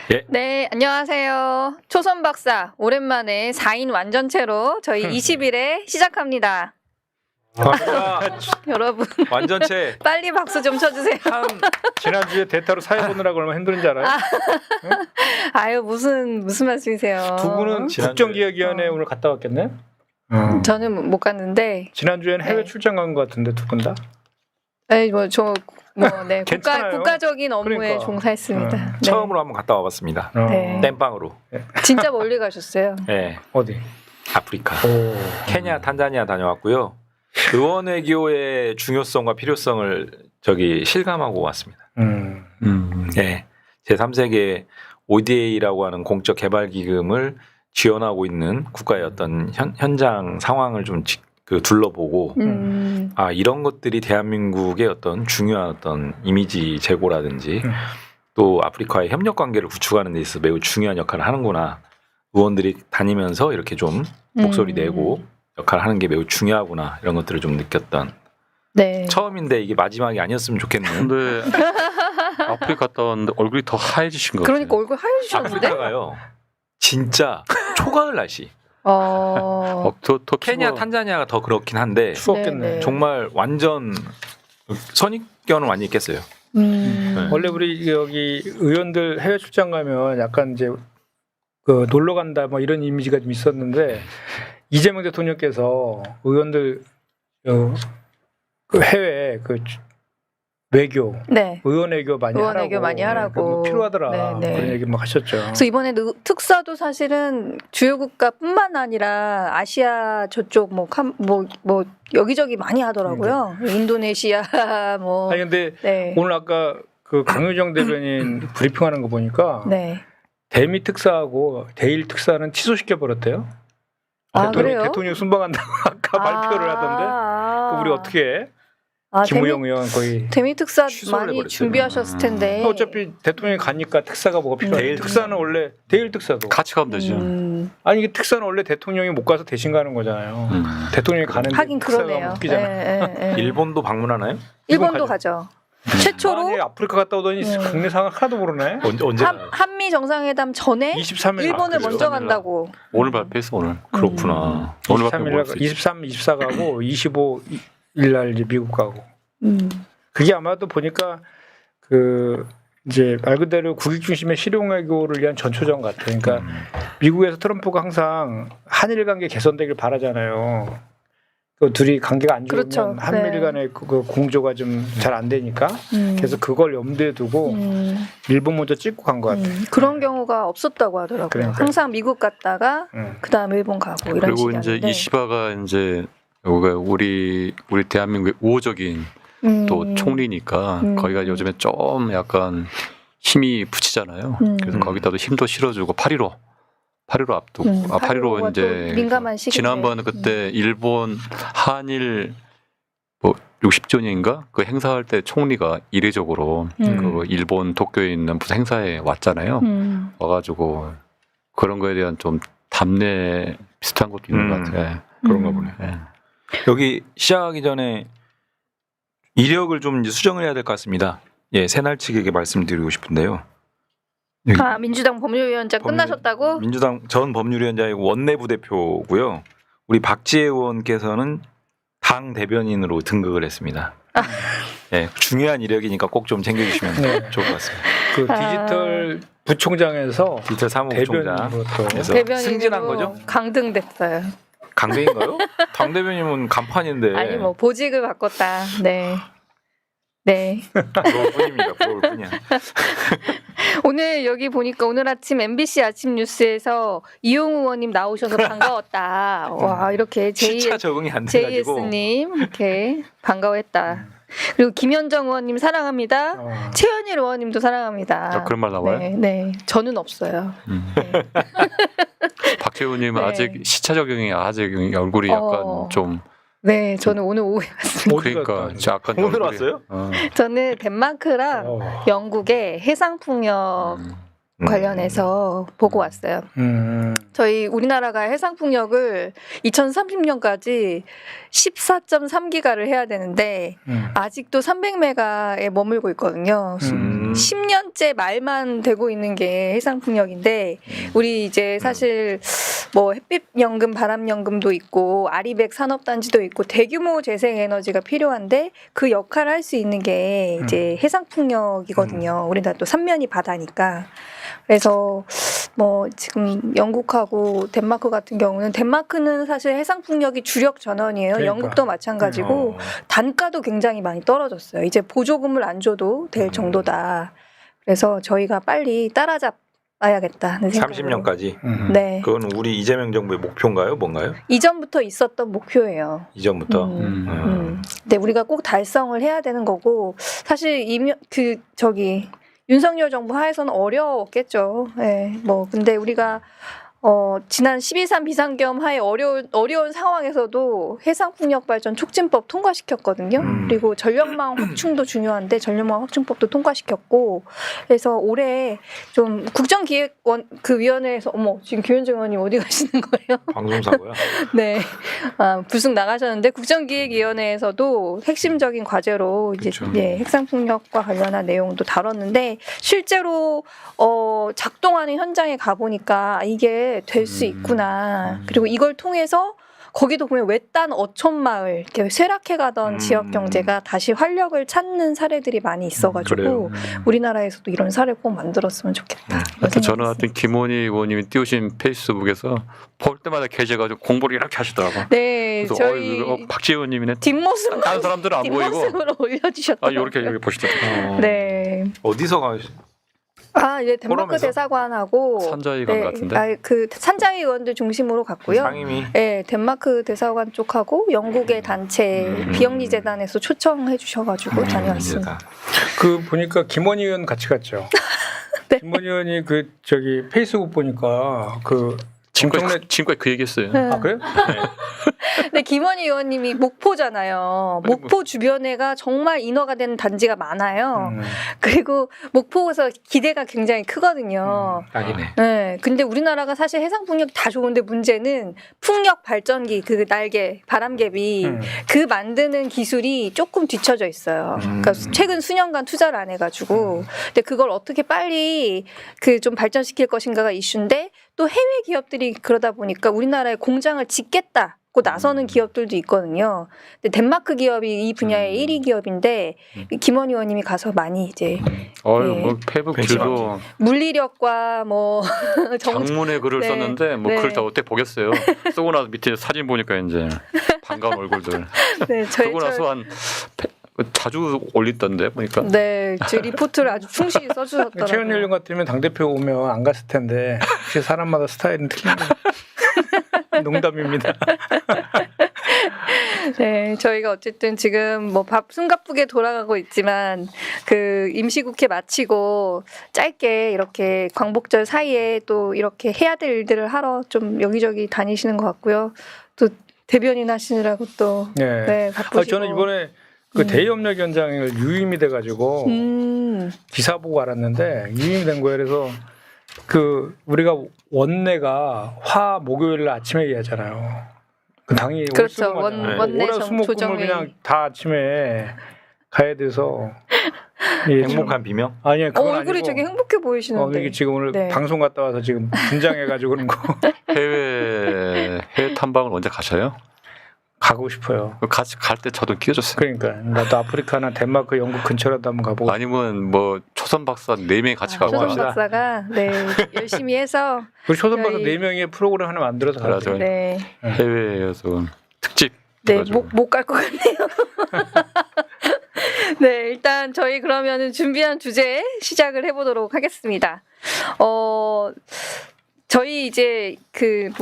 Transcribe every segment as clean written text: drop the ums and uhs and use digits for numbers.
예. 네, 안녕하세요. 초선 박사, 오랜만에 4인 완전체로 저희 20일에 시작합니다. 여러분, 완전체. 빨리 박수 좀 쳐주세요. 지난주에 대타로 사회 보느라고 얼마나 힘든지 알아요? 아유, 무슨 말씀이세요? 두 분은 국정기획위원회 오늘 갔다 왔겠네? 저는 못 갔는데. 지난주에는 해외 네. 출장 간 것 같은데 두 분 다? 네, 네, 괜찮아요. 국가적인 업무에 그러니까. 종사했습니다. 네. 처음으로 한번 갔다 와봤습니다. 네. 땜빵으로. 진짜 멀리 가셨어요. 네. 어디? 아프리카. 오. 케냐, 탄자니아 다녀왔고요. 의원 외교의 중요성과 필요성을 실감하고 왔습니다. 네. 제3세계 ODA라고 하는 공적 개발 기금을 지원하고 있는 국가의 어떤 현장 상황을 좀 둘러보고 이런 것들이 대한민국의 어떤 중요한 어떤 이미지 제고라든지 또 아프리카의 협력 관계를 구축하는 데 있어서 매우 중요한 역할을 하는구나. 의원들이 다니면서 이렇게 좀 목소리 내고 역할을 하는 게 매우 중요하구나. 이런 것들을 좀 느꼈던 네. 처음인데 이게 마지막이 아니었으면 좋겠네요. 근데 아프리카 갔다 왔는데 얼굴이 더 하얘지신 것 같아요. 그러니까 얼굴 하얘지셨는데? 아프리카가요. 진짜 초가을 날씨. 케냐, 탄자니아가 더 그렇긴 한데 추웠겠네. 네. 정말 완전 선입견은 완전히 깼어요. 네. 원래 우리 여기 의원들 해외 출장 가면 약간 이제 그 놀러 간다 뭐 이런 이미지가 좀 있었는데 이재명 대통령께서 의원들 그 해외 그 외교, 네. 의원 외교 많이 의원 하라고, 외교 많이 하라고. 뭐 필요하더라 네, 네. 그런 얘기 막 하셨죠. 그래서 이번에 특사도 사실은 주요 국가뿐만 아니라 아시아 저쪽 뭐 여기저기 많이 하더라고요. 인도네시아 뭐. 아니 근데 네. 오늘 아까 그 강효정 대변인 브리핑하는 거 보니까 네. 대미 특사하고 대일 특사는 취소시켜 버렸대요. 그래요? 대통령 순방한다고 아까 발표를 하던데. 그럼 우리 어떻게 해? 김우영 의원 거의 대미 특사 취소를 많이 해버렸어요. 준비하셨을 텐데. 어차피 대통령이 가니까 특사가 뭐가 필요해. 대일 특사는 원래 대일 특사도. 같이 가면 되죠. 아니 이게 특사는 원래 대통령이 못 가서 대신 가는 거잖아요. 대통령이 가는데 하긴 특사가 그러네요. 웃기잖아. 네. 일본도 방문하나요? 일본도 가죠. 최초로 아니 아프리카 갔다 오더니 국내 상황 하나도 모르네. 언제 한미 정상회담 전에 23일 일본을 그래요? 먼저 간다고. 오늘 발표했어 오늘. 그렇구나. 오늘 23일 23, 24 가고 25일 날 이제 미국 가고. 그게 아마도 보니까 그 이제 말 그대로 국익 중심의 실용 외교를 위한 전초전 같아. 그러니까 미국에서 트럼프가 항상 한일 관계 개선되길 바라잖아요. 그 둘이 관계가 안 좋으면 그렇죠. 한미일 네. 간의 그 공조가 좀 잘 안 되니까 그래서 그걸 염두에 두고 일본 먼저 찍고 간 것 같아. 그런 경우가 없었다고 하더라고요. 그러니까요. 항상 미국 갔다가 그다음에 일본 가고 이런 그리고 이제 식이었는데. 이시바가 이제 여기가 우리 대한민국의 우호적인 또 총리니까 거기가 요즘에 좀 약간 힘이 붙이잖아요. 그래서 거기다도 힘도 실어주고 8.15 앞두고 8.15 이제 민감한 시기인데. 지난번 그때 일본 한일 뭐 60주년인가 그 행사할 때 총리가 이례적으로 그 일본 도쿄에 있는 무슨 행사에 왔잖아요. 와가지고 그런 거에 대한 좀 답례 비슷한 것도 있는 것 같아요. 그런가 보네. 네. 여기 시작하기 전에 이력을 좀 이제 수정을 해야 될 것 같습니다. 예, 새날 측에게 말씀드리고 싶은데요. 민주당 법률위원장 끝나셨다고? 민주당 전 법률위원장의 원내부대표고요. 우리 박지혜 의원께서는 당 대변인으로 등극을 했습니다. 네, 중요한 이력이니까 꼭 좀 챙겨주시면 좋을 것 같습니다. 그 디지털 부총장에서 디지털 사무부총장 그래서 대변인으로 승진한 거죠? 강등됐어요. 강대인가요? 당 대변인은 간판인데. 아니 뭐 보직을 바꿨다. 네. 네. 부러울 뿐입니다. 부러울 뿐이야. 오늘 여기 보니까 오늘 아침 MBC 아침 뉴스에서 이용우 의원님 나오셔서 반가웠다. 와 이렇게 시차 적응이 안 돼가지고. JS님 이렇게 반가워했다. 그리고 김현정 의원님 사랑합니다. 최현일 의원님도 사랑합니다. 그런 말 나와요? 네, 네. 저는 없어요. 네. 박재훈님은 네. 아직 시차 적용이 아직 얼굴이 약간 좀 네, 저는 오늘 오후에 왔습니다. 그러니까 약간 오늘 얼굴이, 왔어요? 저는 덴마크랑 영국의 해상풍력 관련해서 보고 왔어요. 저희 우리나라가 해상풍력을 2030년까지 14.3기가를 해야 되는데 아직도 300메가에 머물고 있거든요. 10년째 말만 되고 있는 게 해상풍력인데 우리 이제 사실 뭐 햇빛연금, 바람연금도 있고 아리백 산업단지도 있고 대규모 재생에너지가 필요한데 그 역할을 할 수 있는 게 이제 해상풍력이거든요. 우리나라 또 삼면이 바다니까. 그래서 뭐 지금 영국하고 덴마크 같은 경우는 덴마크는 사실 해상풍력이 주력 전원이에요. 그러니까. 영국도 마찬가지고 단가도 굉장히 많이 떨어졌어요. 이제 보조금을 안 줘도 될 정도다. 그래서 저희가 빨리 따라잡아야겠다는 생각으로. 30년까지. 네. 그건 우리 이재명 정부의 목표인가요? 뭔가요? 이전부터 있었던 목표예요. 이전부터. 근데 우리가 꼭 달성을 해야 되는 거고 사실 윤석열 정부 하에서는 어려웠겠죠. 네, 뭐 근데 우리가 지난 12.3 비상겸 하에 어려운 상황에서도 해상풍력 발전 촉진법 통과시켰거든요. 그리고 전력망 확충도 중요한데 전력망 확충법도 통과시켰고, 그래서 올해 좀 국정기획원 그 위원회에서 지금 김현정 의원님 어디 가시는 거예요? 방송사고요. 네, 불쑥 나가셨는데 국정기획위원회에서도 핵심적인 과제로 이제 그쵸. 핵상풍력과 관련한 내용도 다뤘는데 실제로 작동하는 현장에 가 보니까 이게 될 수 있구나. 그리고 이걸 통해서 거기도 보면 외딴 어촌마을 이렇게 쇠락해 가던 지역 경제가 다시 활력을 찾는 사례들이 많이 있어가지고 그래요. 우리나라에서도 이런 사례 꼭 만들었으면 좋겠다. 하여튼 저는 하여튼 김원희 의원님이 띄우신 페이스북에서 볼 때마다 계셔가지고 공부를 이렇게 하시더라고요. 네, 그래서 저희 박지혜 의원님이네. 뒷모습 다른 사람들은 안 보이고. 뒷모습으로 올려주셨더라고요. 이렇게 보시더라고요. 네. 어디서 가시? 이제 덴마크 포럼에서? 대사관하고 산자위 간 것 같은데. 그 산자위 의원들 중심으로 갔고요. 상임위. 네, 덴마크 대사관 쪽하고 영국의 단체 비영리 재단에서 초청해 주셔가지고 다녀왔습니다. 그 보니까 김원희 의원 같이 갔죠. 네. 김원희 의원이 페이스북 보니까 지금까지 그 얘기했어요. 아 그래요? 근데 김원희 의원님이 목포잖아요. 목포 주변에가 정말 인허가 된 단지가 많아요. 그리고 목포에서 기대가 굉장히 크거든요. 딱이네. 네, 근데 우리나라가 사실 해상풍력이 다 좋은데 문제는 풍력 발전기 그 날개 바람개비 그 만드는 기술이 조금 뒤처져 있어요. 그러니까 최근 수년간 투자를 안 해가지고 근데 그걸 어떻게 빨리 좀 발전시킬 것인가가 이슈인데 또 해외 기업들이 그러다 보니까 우리나라에 공장을 짓겠다고 나서는 기업들도 있거든요. 근데 덴마크 기업이 이 분야의 1위 기업인데 김원희 의원님이 가서 많이 이제 뭐 페이북 글도 물리력과 뭐 장문의 글을 네. 썼는데 뭐 글 다 어떻게 보겠어요. 쓰고 나서 밑에 사진 보니까 이제 반가운 얼굴들. 네, 쓰고 나서 자주 올리던데 보니까. 네, 제 리포트를 아주 충실히 써주셨더라고요. 최은일 의원 같으면 당대표 오면 안 갔을 텐데 혹시 사람마다 스타일은 틀린데 농담입니다. 네, 저희가 어쨌든 지금 뭐 숨가쁘게 돌아가고 있지만 그 임시국회 마치고 짧게 이렇게 광복절 사이에 또 이렇게 해야 될 일들을 하러 좀 여기저기 다니시는 것 같고요. 또 대변인 하시느라고 또 바쁘시고. 저는 이번에 그 대의협력 현장을 유임이 돼가지고 기사 보고 알았는데 유임이 된 거예요. 그래서 우리가 원내가 목요일 아침에 얘기하잖아요. 그 당이 그렇죠. 원내 월화수목금을 그냥 다 아침에 가야 돼서 행복한 비명? 아니요, 그건 얼굴이 아니고. 되게 행복해 보이시는데. 이게 지금 오늘 방송 갔다 와서 지금 긴장해가지고 그런 거. 해외 탐방을 언제 가셔요? 가고 싶어요. 같이 갈 때 저도 끼워줬어요. 그러니까 나도 아프리카나 덴마크, 영국 근처라도 한번 가보고. 아니면 뭐 초선 박사 4명이 같이 가고 초선 합시다. 박사가 열심히 해서 우리 초선 박사 4명의 프로그램 하나 만들어서 가죠. 네. 해외에서 특집. 네, 못 갈 것 같네요. 네, 일단 저희 그러면은 준비한 주제 시작을 해보도록 하겠습니다. 저희 이제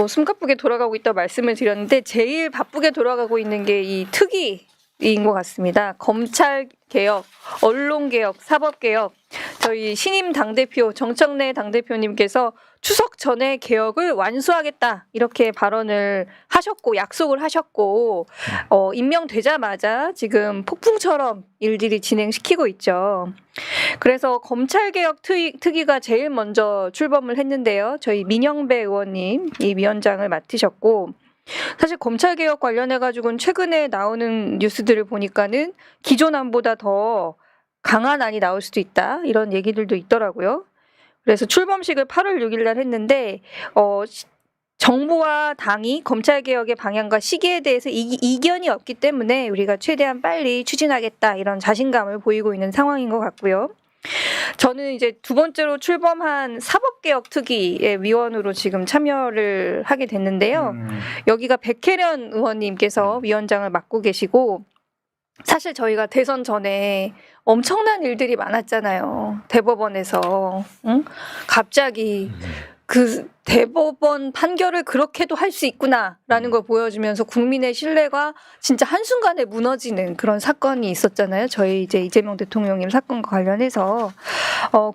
숨가쁘게 돌아가고 있다고 말씀을 드렸는데 제일 바쁘게 돌아가고 있는 게 이 특위인 것 같습니다. 검찰 개혁, 언론 개혁, 사법 개혁. 저희 신임 당대표 정청래 당대표님께서 추석 전에 개혁을 완수하겠다 이렇게 발언을 하셨고 약속을 하셨고 임명되자마자 지금 폭풍처럼 일들이 진행시키고 있죠. 그래서 검찰개혁 특위가 제일 먼저 출범을 했는데요. 저희 민영배 의원님 이 위원장을 맡으셨고 사실 검찰개혁 관련해가지고는 최근에 나오는 뉴스들을 보니까는 기존안보다 더 강한 안이 나올 수도 있다. 이런 얘기들도 있더라고요. 그래서 출범식을 8월 6일 날 했는데 정부와 당이 검찰개혁의 방향과 시기에 대해서 이견이 없기 때문에 우리가 최대한 빨리 추진하겠다 이런 자신감을 보이고 있는 상황인 것 같고요. 저는 이제 두 번째로 출범한 사법개혁특위의 위원으로 지금 참여를 하게 됐는데요. 여기가 백혜련 의원님께서 위원장을 맡고 계시고 사실 저희가 대선 전에 엄청난 일들이 많았잖아요. 대법원에서 갑자기 그 대법원 판결을 그렇게도 할 수 있구나라는 걸 보여주면서 국민의 신뢰가 진짜 한순간에 무너지는 그런 사건이 있었잖아요. 저희 이제 이재명 대통령님 사건과 관련해서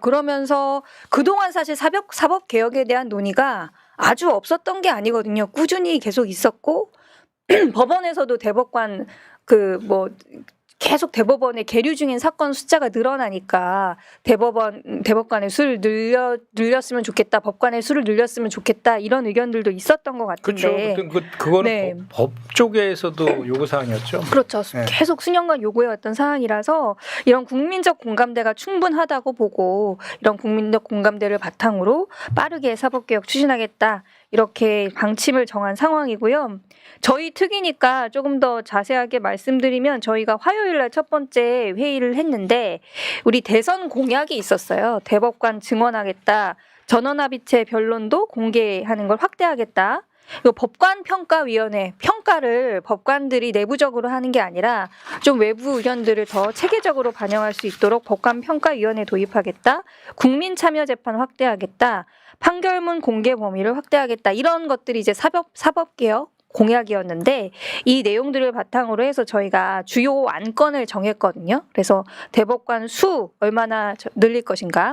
그러면서 그동안 사실 사법 개혁에 대한 논의가 아주 없었던 게 아니거든요. 꾸준히 계속 있었고 법원에서도 대법관 계속 대법원에 계류 중인 사건 숫자가 늘어나니까 대법관의 수를 늘렸으면 좋겠다, 법관의 수를 늘렸으면 좋겠다 이런 의견들도 있었던 것 같은데. 그렇죠. 그거는 네. 법 쪽에서도 요구 사항이었죠. 그렇죠. 네. 계속 수년간 요구해왔던 사항이라서 이런 국민적 공감대가 충분하다고 보고 이런 국민적 공감대를 바탕으로 빠르게 사법개혁 추진하겠다 이렇게 방침을 정한 상황이고요. 저희 특위니까 조금 더 자세하게 말씀드리면 저희가 화요일 날 첫 번째 회의를 했는데 우리 대선 공약이 있었어요. 대법관 증언하겠다. 전원합의체 변론도 공개하는 걸 확대하겠다. 이 법관평가위원회 평가를 법관들이 내부적으로 하는 게 아니라 좀 외부 의견들을 더 체계적으로 반영할 수 있도록 법관평가위원회 도입하겠다. 국민참여재판 확대하겠다. 판결문 공개 범위를 확대하겠다. 이런 것들이 이제 사법개혁 공약이었는데 이 내용들을 바탕으로 해서 저희가 주요 안건을 정했거든요. 그래서 대법관 수 얼마나 늘릴 것인가,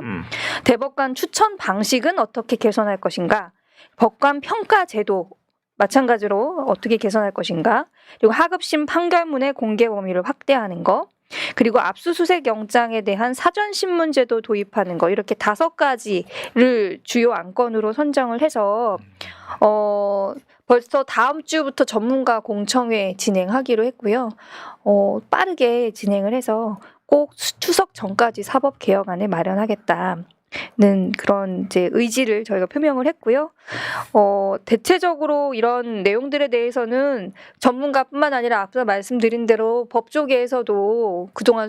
대법관 추천 방식은 어떻게 개선할 것인가, 법관 평가 제도 마찬가지로 어떻게 개선할 것인가, 그리고 하급심 판결문의 공개 범위를 확대하는 거, 그리고 압수수색 영장에 대한 사전신문제도 도입하는 거 이렇게 5가지를 주요 안건으로 선정을 해서 벌써 다음 주부터 전문가 공청회 진행하기로 했고요. 빠르게 진행을 해서 꼭 추석 전까지 사법개혁안을 마련하겠다는 그런 이제 의지를 저희가 표명을 했고요. 대체적으로 이런 내용들에 대해서는 전문가뿐만 아니라 앞서 말씀드린 대로 법조계에서도 그동안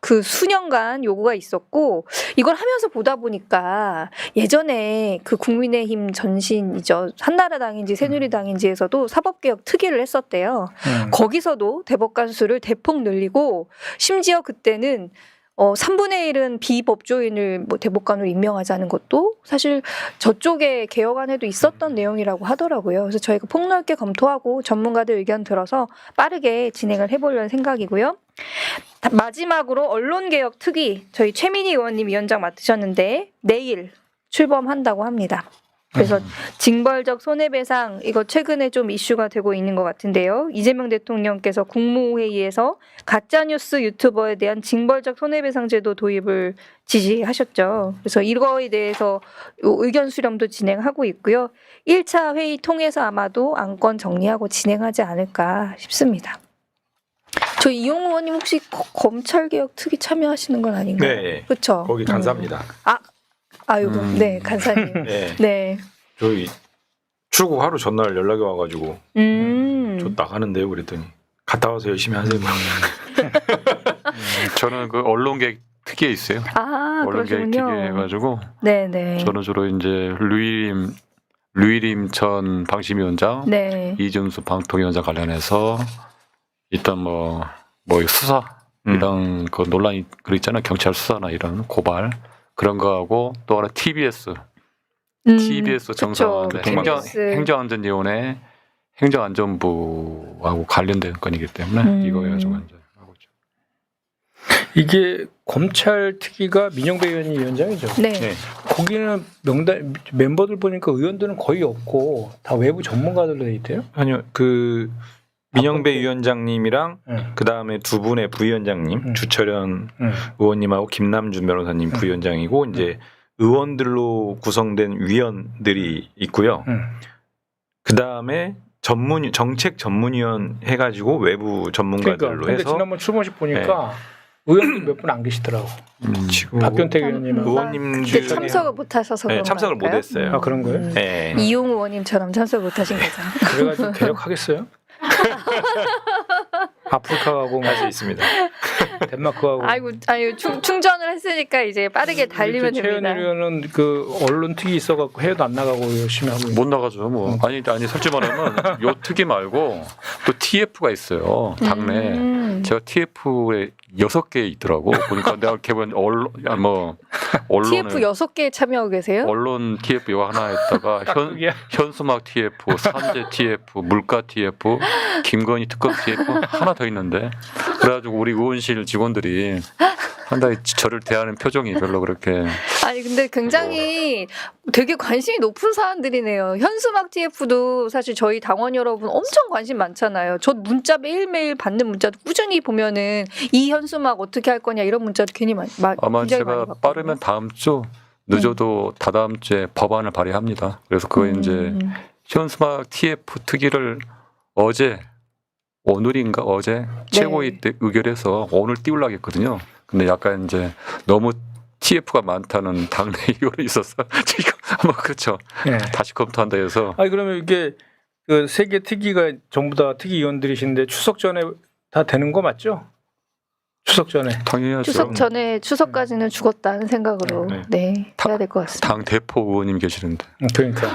그 수년간 요구가 있었고 이걸 하면서 보다 보니까 예전에 그 국민의힘 전신이죠. 한나라당인지 새누리당인지에서도 사법개혁 특위를 했었대요. 거기서도 대법관 수를 대폭 늘리고 심지어 그때는 3분의 1은 비법조인을 대법관으로 임명하자는 것도 사실 저쪽의 개혁안에도 있었던 내용이라고 하더라고요. 그래서 저희가 폭넓게 검토하고 전문가들 의견 들어서 빠르게 진행을 해보려는 생각이고요. 마지막으로 언론개혁 특위 저희 최민희 의원님 위원장 맡으셨는데 내일 출범한다고 합니다. 그래서 징벌적 손해배상 이거 최근에 좀 이슈가 되고 있는 것 같은데요. 이재명 대통령께서 국무회의에서 가짜뉴스 유튜버에 대한 징벌적 손해배상 제도 도입을 지시하셨죠. 그래서 이거에 대해서 의견 수렴도 진행하고 있고요. 1차 회의 통해서 아마도 안건 정리하고 진행하지 않을까 싶습니다. 저희 이용 의원님 혹시 검찰개혁 특위 참여하시는 건 아닌가요? 네. 그렇죠. 거기 간사입니다. 아이고, 네, 간사님. 네. 네. 저희 출국 하루 전날 연락이 와가지고 저 나가는데요. 그랬더니 갔다 와서 열심히 하세요. 저는 그 언론개혁 특위에 있어요. 언론개혁 그러시군요. 특위에 해가지고 네네. 저는 주로 이제 류일임 전 방심위원장, 네. 이준수 방통위원장 관련해서 일단 뭐 수사 이런 그 논란이 그 있잖아요. 경찰 수사나 이런 고발 그런 거하고 또 하나 TBS 정상 행정안전위원회 행정안전부하고 관련된 건이기 때문에 이거 가지고 이제 하고 있죠. 이게 검찰 특위가 민영배 의원이 위원장이죠. 네. 네. 거기는 명단 멤버들 보니까 의원들은 거의 없고 다 외부 전문가들로 돼 있대요. 아니요, 그 민영배 위원장님이랑 그 다음에 두 분의 부위원장님 주철현 의원님하고 김남준 변호사님 부위원장이고 이제 의원들로 구성된 위원들이 있고요. 그 다음에 정책 전문위원 해가지고 외부 전문가들로 그러니까 근데 해서 지난번 출범식 보니까 의원들 몇 분 안 계시더라고. 지금 박균택 의원님. 의원님들 그때 참석을 못 하셔서 네, 그런 참석을 못 걸까요? 했어요. 아 그런 거예요? 네. 이용 의원님처럼 참석을 못 하신 거죠. 그래가지고 개혁하겠어요? 아프리카 가고 할 수 있습니다. 덴마크 가고. 아이고 충전을 했으니까 이제 빠르게 달리면 최현 됩니다. 의원은 그 언론 특위 있어갖고 해외도 안 나가고 열심히 하고. 못 나가죠. 뭐 아니 솔직히 말하면 요 특이 말고 또 TF가 있어요. 당내 제가 TF에 6개 있더라고. 보니까 내가 개본 언론에 TF 6개에 참여하고 계세요? 언론 TF 이거 하나 했다가 현수막 TF, 산재 TF, 물가 TF, 김건희 특검 TF 하나 더 있는데 그래가지고 우리 의원실 직원들이 상당히 저를 대하는 표정이 별로 그렇게 아니 근데 굉장히 되게 관심이 높은 사람들이네요. 현수막 TF도 사실 저희 당원 여러분 엄청 관심 많잖아요. 저 문자 매일매일 받는 문자도 꾸준히 보면은 이 현수막 어떻게 할 거냐 이런 문자도 괜히 아마 굉장히 제가 많이 받거든요. 빠르면 다음 주 늦어도 다다음 주에 법안을 발의합니다. 그래서 그거 이제 현수막 TF 특위를 오늘인가 어제 최고위 때 의결해서 오늘 띄우려고 했거든요. 근데 약간 이제 너무 TF가 많다는 당내 이유로 있어서 지금 뭐 그렇죠. 네. 다시 검토한다 해서. 아니 그러면 이게 그 세계 특위가 전부 다 특위위원들이신데 추석 전에 다 되는 거 맞죠? 추석 전에. 당연하죠. 추석 전에 추석까지는 죽었다는 생각으로 해야 될 것 같습니다. 당 대표 의원님 계시는데. 그러니까.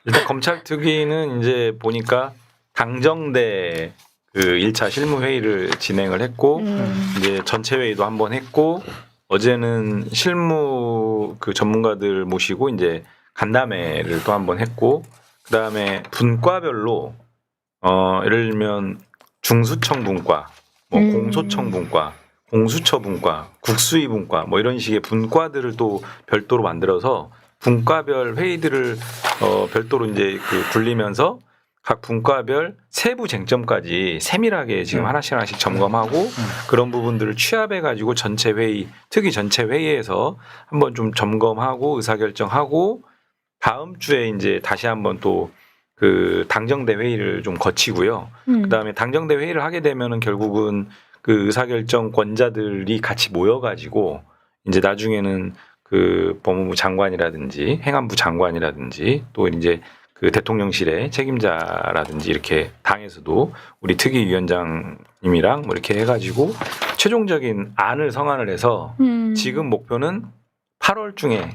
일단 검찰 특위는 이제 보니까 당정대 그 1차 실무회의를 진행을 했고 이제 전체 회의도 한번 했고 어제는 실무 그 전문가들 모시고 이제 간담회를 또 한번 했고 그다음에 분과별로 예를 들면 중수청 분과 뭐 공소청 분과 공수처 분과 국수위 분과 뭐 이런 식의 분과들을 또 별도로 만들어서 분과별 회의들을 별도로 이제 그 굴리면서 각 분과별 세부 쟁점까지 세밀하게 지금 하나씩 점검하고 그런 부분들을 취합해 가지고 전체 회의, 특위 전체 회의에서 한번 좀 점검하고 의사결정하고 다음 주에 이제 다시 한번 또 그 당정대 회의를 좀 거치고요. 그다음에 당정대 회의를 하게 되면은 결국은 그 의사결정권자들이 같이 모여 가지고 이제 나중에는 그 법무부 장관이라든지 행안부 장관이라든지 또 이제 그 대통령실의 책임자라든지 이렇게 당에서도 우리 특위위원장님이랑 뭐 이렇게 해가지고 최종적인 안을 성안을 해서 지금 목표는 8월 중에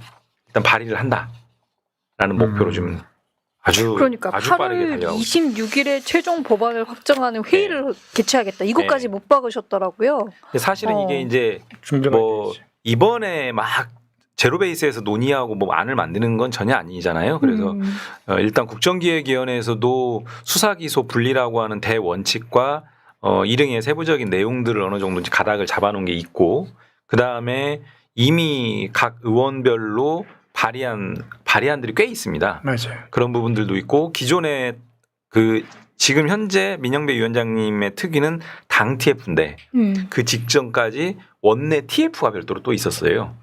일단 발의를 한다라는 목표로 좀 그러니까 아주 8월 빠르게 달려가고 26일에 최종 법안을 확정하는 회의를 개최하겠다. 이것까지 못 박으셨더라고요. 사실은 이게 이제 뭐 이번에 막 제로 베이스에서 논의하고 뭐 안을 만드는 건 전혀 아니잖아요. 그래서 일단 국정기획위원회에서도 수사기소 분리라고 하는 대원칙과 일응의 세부적인 내용들을 어느 정도 가닥을 잡아놓은 게 있고 그 다음에 이미 각 의원별로 발의안들이 꽤 있습니다. 맞아요. 그런 부분들도 있고 기존에 그 지금 현재 민영배 위원장님의 특위는 당 TF인데 그 직전까지 원내 TF가 별도로 또 있었어요.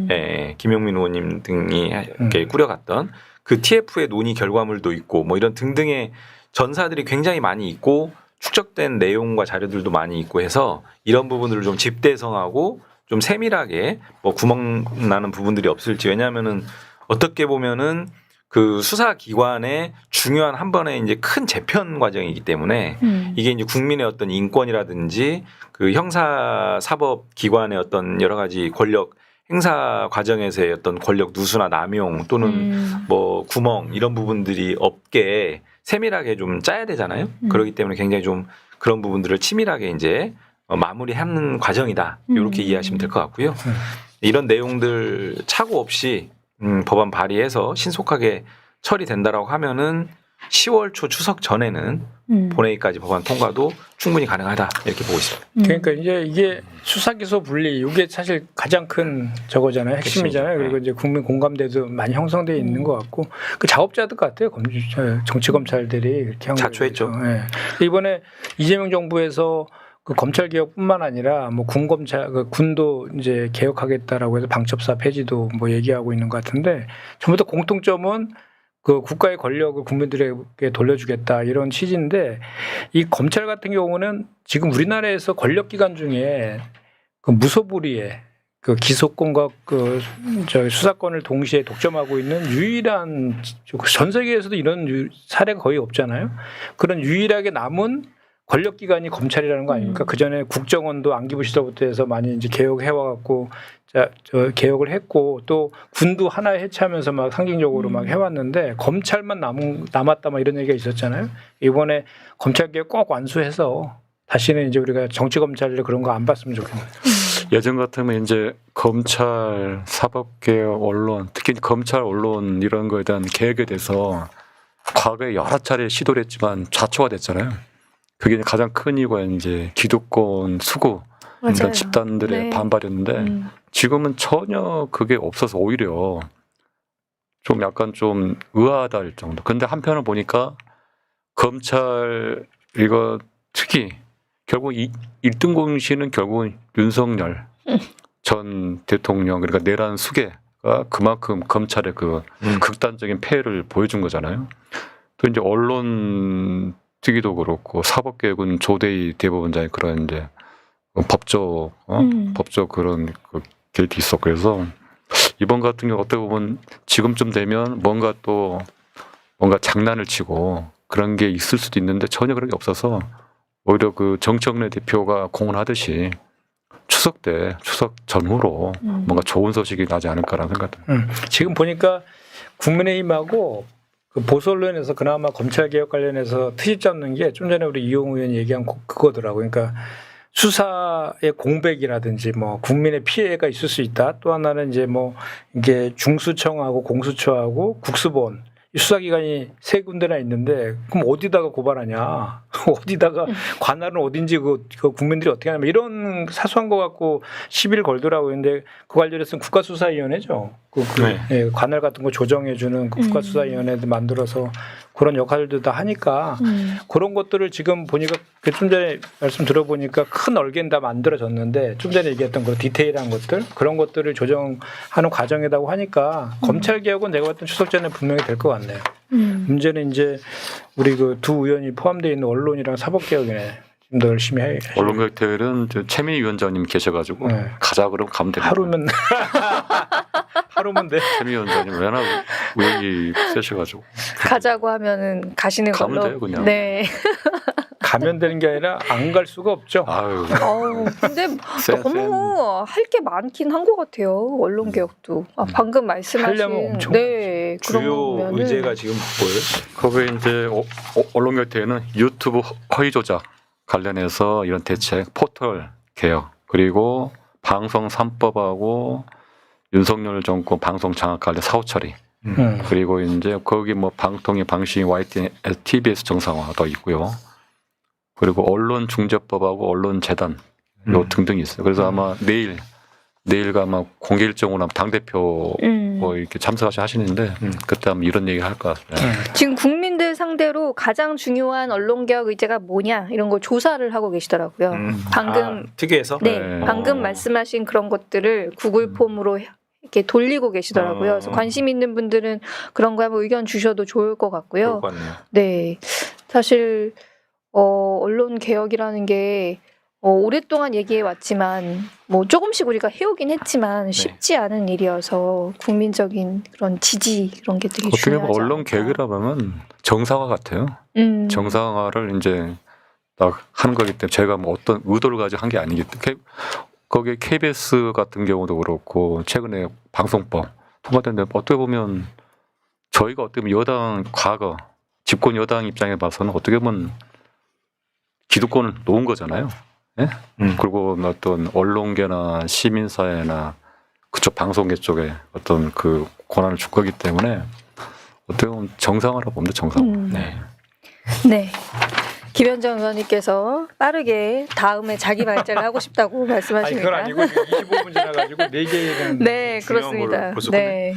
예, 김용민 의원님 등이 이렇게 꾸려갔던 그 TF의 논의 결과물도 있고 뭐 이런 등등의 전사들이 굉장히 많이 있고 축적된 내용과 자료들도 많이 있고 해서 이런 부분들을 좀 집대성하고 좀 세밀하게 뭐 구멍 나는 부분들이 없을지 왜냐하면은 어떻게 보면은 그 수사기관의 중요한 한 번의 이제 큰 재편 과정이기 때문에 이게 이제 국민의 어떤 인권이라든지 그 형사사법기관의 어떤 여러 가지 권력 행사 과정에서의 어떤 권력 누수나 남용 또는 뭐 구멍 이런 부분들이 없게 세밀하게 좀 짜야 되잖아요. 그렇기 때문에 굉장히 좀 그런 부분들을 치밀하게 이제 마무리하는 과정이다. 이렇게 이해하시면 될 것 같고요. 이런 내용들 착오 없이 법안 발의해서 신속하게 처리된다라고 하면은 10월 초 추석 전에는 본회의까지 법안 통과도 충분히 가능하다 이렇게 보고 있습니다. 그러니까 이제 이게 수사기소 분리 이게 사실 가장 큰 저거잖아요. 핵심이잖아요. 그리고 이제 국민 공감대도 많이 형성되어 있는 것 같고 그 작업자들 같아요. 정치 검찰들이 이렇게 한 자초했죠. 네. 이번에 이재명 정부에서 그 검찰 개혁뿐만 아니라 뭐 군검찰 그 군도 이제 개혁하겠다라고 해서 방첩사 폐지도 뭐 얘기하고 있는 것 같은데 전부 다 공통점은 그 국가의 권력을 국민들에게 돌려주겠다 이런 취지인데 이 검찰 같은 경우는 지금 우리나라에서 권력기관 중에 그 무소불위의 그 기소권과 그 수사권을 동시에 독점하고 있는 유일한 전 세계에서도 이런 사례가 거의 없잖아요. 그런 유일하게 남은 권력기관이 검찰이라는 거 아닙니까? 그 전에 국정원도 안기부 시절부터 해서 많이 이제 개혁해와갖고 개혁을 했고 또 군도 하나 해체하면서 막 상징적으로 막 해왔는데 검찰만 남았다 막 이런 얘기가 있었잖아요. 이번에 검찰 개혁 꼭 완수해서 다시는 이제 우리가 정치 검찰을 그런 거 안 봤으면 좋겠네요. 예전 같으면 이제 검찰, 사법개혁, 언론, 특히 검찰, 언론 이런 거에 대한 개혁에 대해서 과거에 여러 차례 시도를 했지만 좌초가 됐잖아요. 그게 가장 큰 이유가 이제 기득권 수구 이런 집단들의 네. 반발이었는데 지금은 전혀 그게 없어서 오히려 좀 약간 좀 의아하다 할 정도. 근데 한편을 보니까 검찰 이거 특히 결국 1등 공신은 결국은 윤석열 전 대통령 그러니까 내란 수괴가 그만큼 검찰의 그 극단적인 폐해를 보여준 거잖아요. 또 이제 언론 특위도 그렇고 사법개혁은 조대희 대법원장의 그런 이제 법적 그런 그 게이트 있었고 그래서 이번 같은 경우 어떻게 보면 지금쯤 되면 뭔가 장난을 치고 그런 게 있을 수도 있는데 전혀 그런 게 없어서 오히려 그 정청래 대표가 공언하듯이 추석 전후로 뭔가 좋은 소식이 나지 않을까라는 생각입니다. 지금 보니까 국민의힘하고 그 보수 언론에서 그나마 검찰 개혁 관련해서 트집 잡는 게 좀 전에 우리 이용우 의원이 얘기한 그거더라고요. 그러니까 수사의 공백이라든지 뭐 국민의 피해가 있을 수 있다. 또 하나는 이제 뭐 이게 중수청하고 공수처하고 국수본 수사기관이 세 군데나 있는데 그럼 어디다가 고발하냐? 어디다가 관할은 어딘지 그 국민들이 어떻게 하냐면 이런 사소한 거 갖고 시비를 걸더라고요. 근데 그 관련해서는 국가수사위원회죠. 네. 예, 관할 같은 거 조정해주는 그 국가수사위원회도 만들어서 그런 역할들도 다 하니까 그런 것들을 지금 보니까 좀 전에 말씀 들어보니까 큰 얼개는 다 만들어졌는데 좀 전에 얘기했던 그런 디테일한 것들 그런 것들을 조정하는 과정이라고 하니까 검찰 개혁은 내가 봤던 추석 전에 분명히 될 것 같네요. 문제는 이제 우리 그 두 의원이 포함되어 있는 언론이랑 사법개혁이네. 좀 더 열심히 해. 언론개혁 대회는 최민희 위원장님 계셔가지고 네. 가자 그러면 가면 됩니다. 하루면 돼. 최민희 위원장님 워낙 의욕이 세셔가지고 가자고 하면은 가시는 가면 걸로. 돼요, 그냥. 네. 가면 되는 게 아니라 안 갈 수가 없죠. 아유. 근데 너무 할 게 많긴 한 것 같아요. 언론 개혁도. 방금 말씀하신 하려면 엄청 네 그런 주요 거 보면은 의제가 지금 뭐예요? 거기에 이제 언론개혁 대회는 유튜브 허위 조작 관련해서 이런 대책, 포털 개혁 그리고 방송 3법하고 윤석열 정권 방송 장악 관련 사후 처리 그리고 이제 거기 뭐 방통위 방신 YTN TBS 정상화도 있고요. 그리고 언론중재법하고 언론재단 요 등등이 있어요. 그래서 아마 내일가 아마 공개 일정으로 당대표 뭐 이렇게 참석하시는데 그때 아마 이런 얘기를 할 것 같습니다. 지금 국민들 상대로 가장 중요한 언론 개혁 의제가 뭐냐 이런 걸 조사를 하고 계시더라고요. 방금 특위에서 네. 방금 말씀하신 그런 것들을 구글 폼으로 이렇게 돌리고 계시더라고요. 그래서 관심 있는 분들은 그런 거 한번 의견 주셔도 좋을 것 같고요. 그럴 것 같네요. 네, 사실 언론 개혁이라는 게 오랫동안 얘기해 왔지만 뭐 조금씩 우리가 해오긴 했지만 쉽지 않은 일이어서 국민적인 그런 지지 그런 게 되게 어떻게 중요하지 보면 언론 않을까. 개혁이라고 하면 정상화 같아요. 정상화를 이제 딱 하는 거기 때문에 제가 뭐 어떤 의도를 가지고 한 게 아니기 때문에 거기에 KBS 같은 경우도 그렇고 최근에 방송법 통과됐는데 어떻게 보면 저희가 어떻게 보면 여당 과거 집권 여당 입장에 봐서는 어떻게 보면 기득권을 놓은 거잖아요. 예? 그리고 어떤 언론계나 시민사회나 그쪽 방송계 쪽에 어떤 그 권한을 줄 거기 때문에 어떻게 보면 정상화라고 보면 정상화. 네. 김현정 의원님께서 빠르게 다음에 자기 발제를 하고 싶다고 아니 말씀하시니까. 그건 아니고 25분 지나가지고 4개 얘기하는데 네, 그렇습니다. 벌써 네.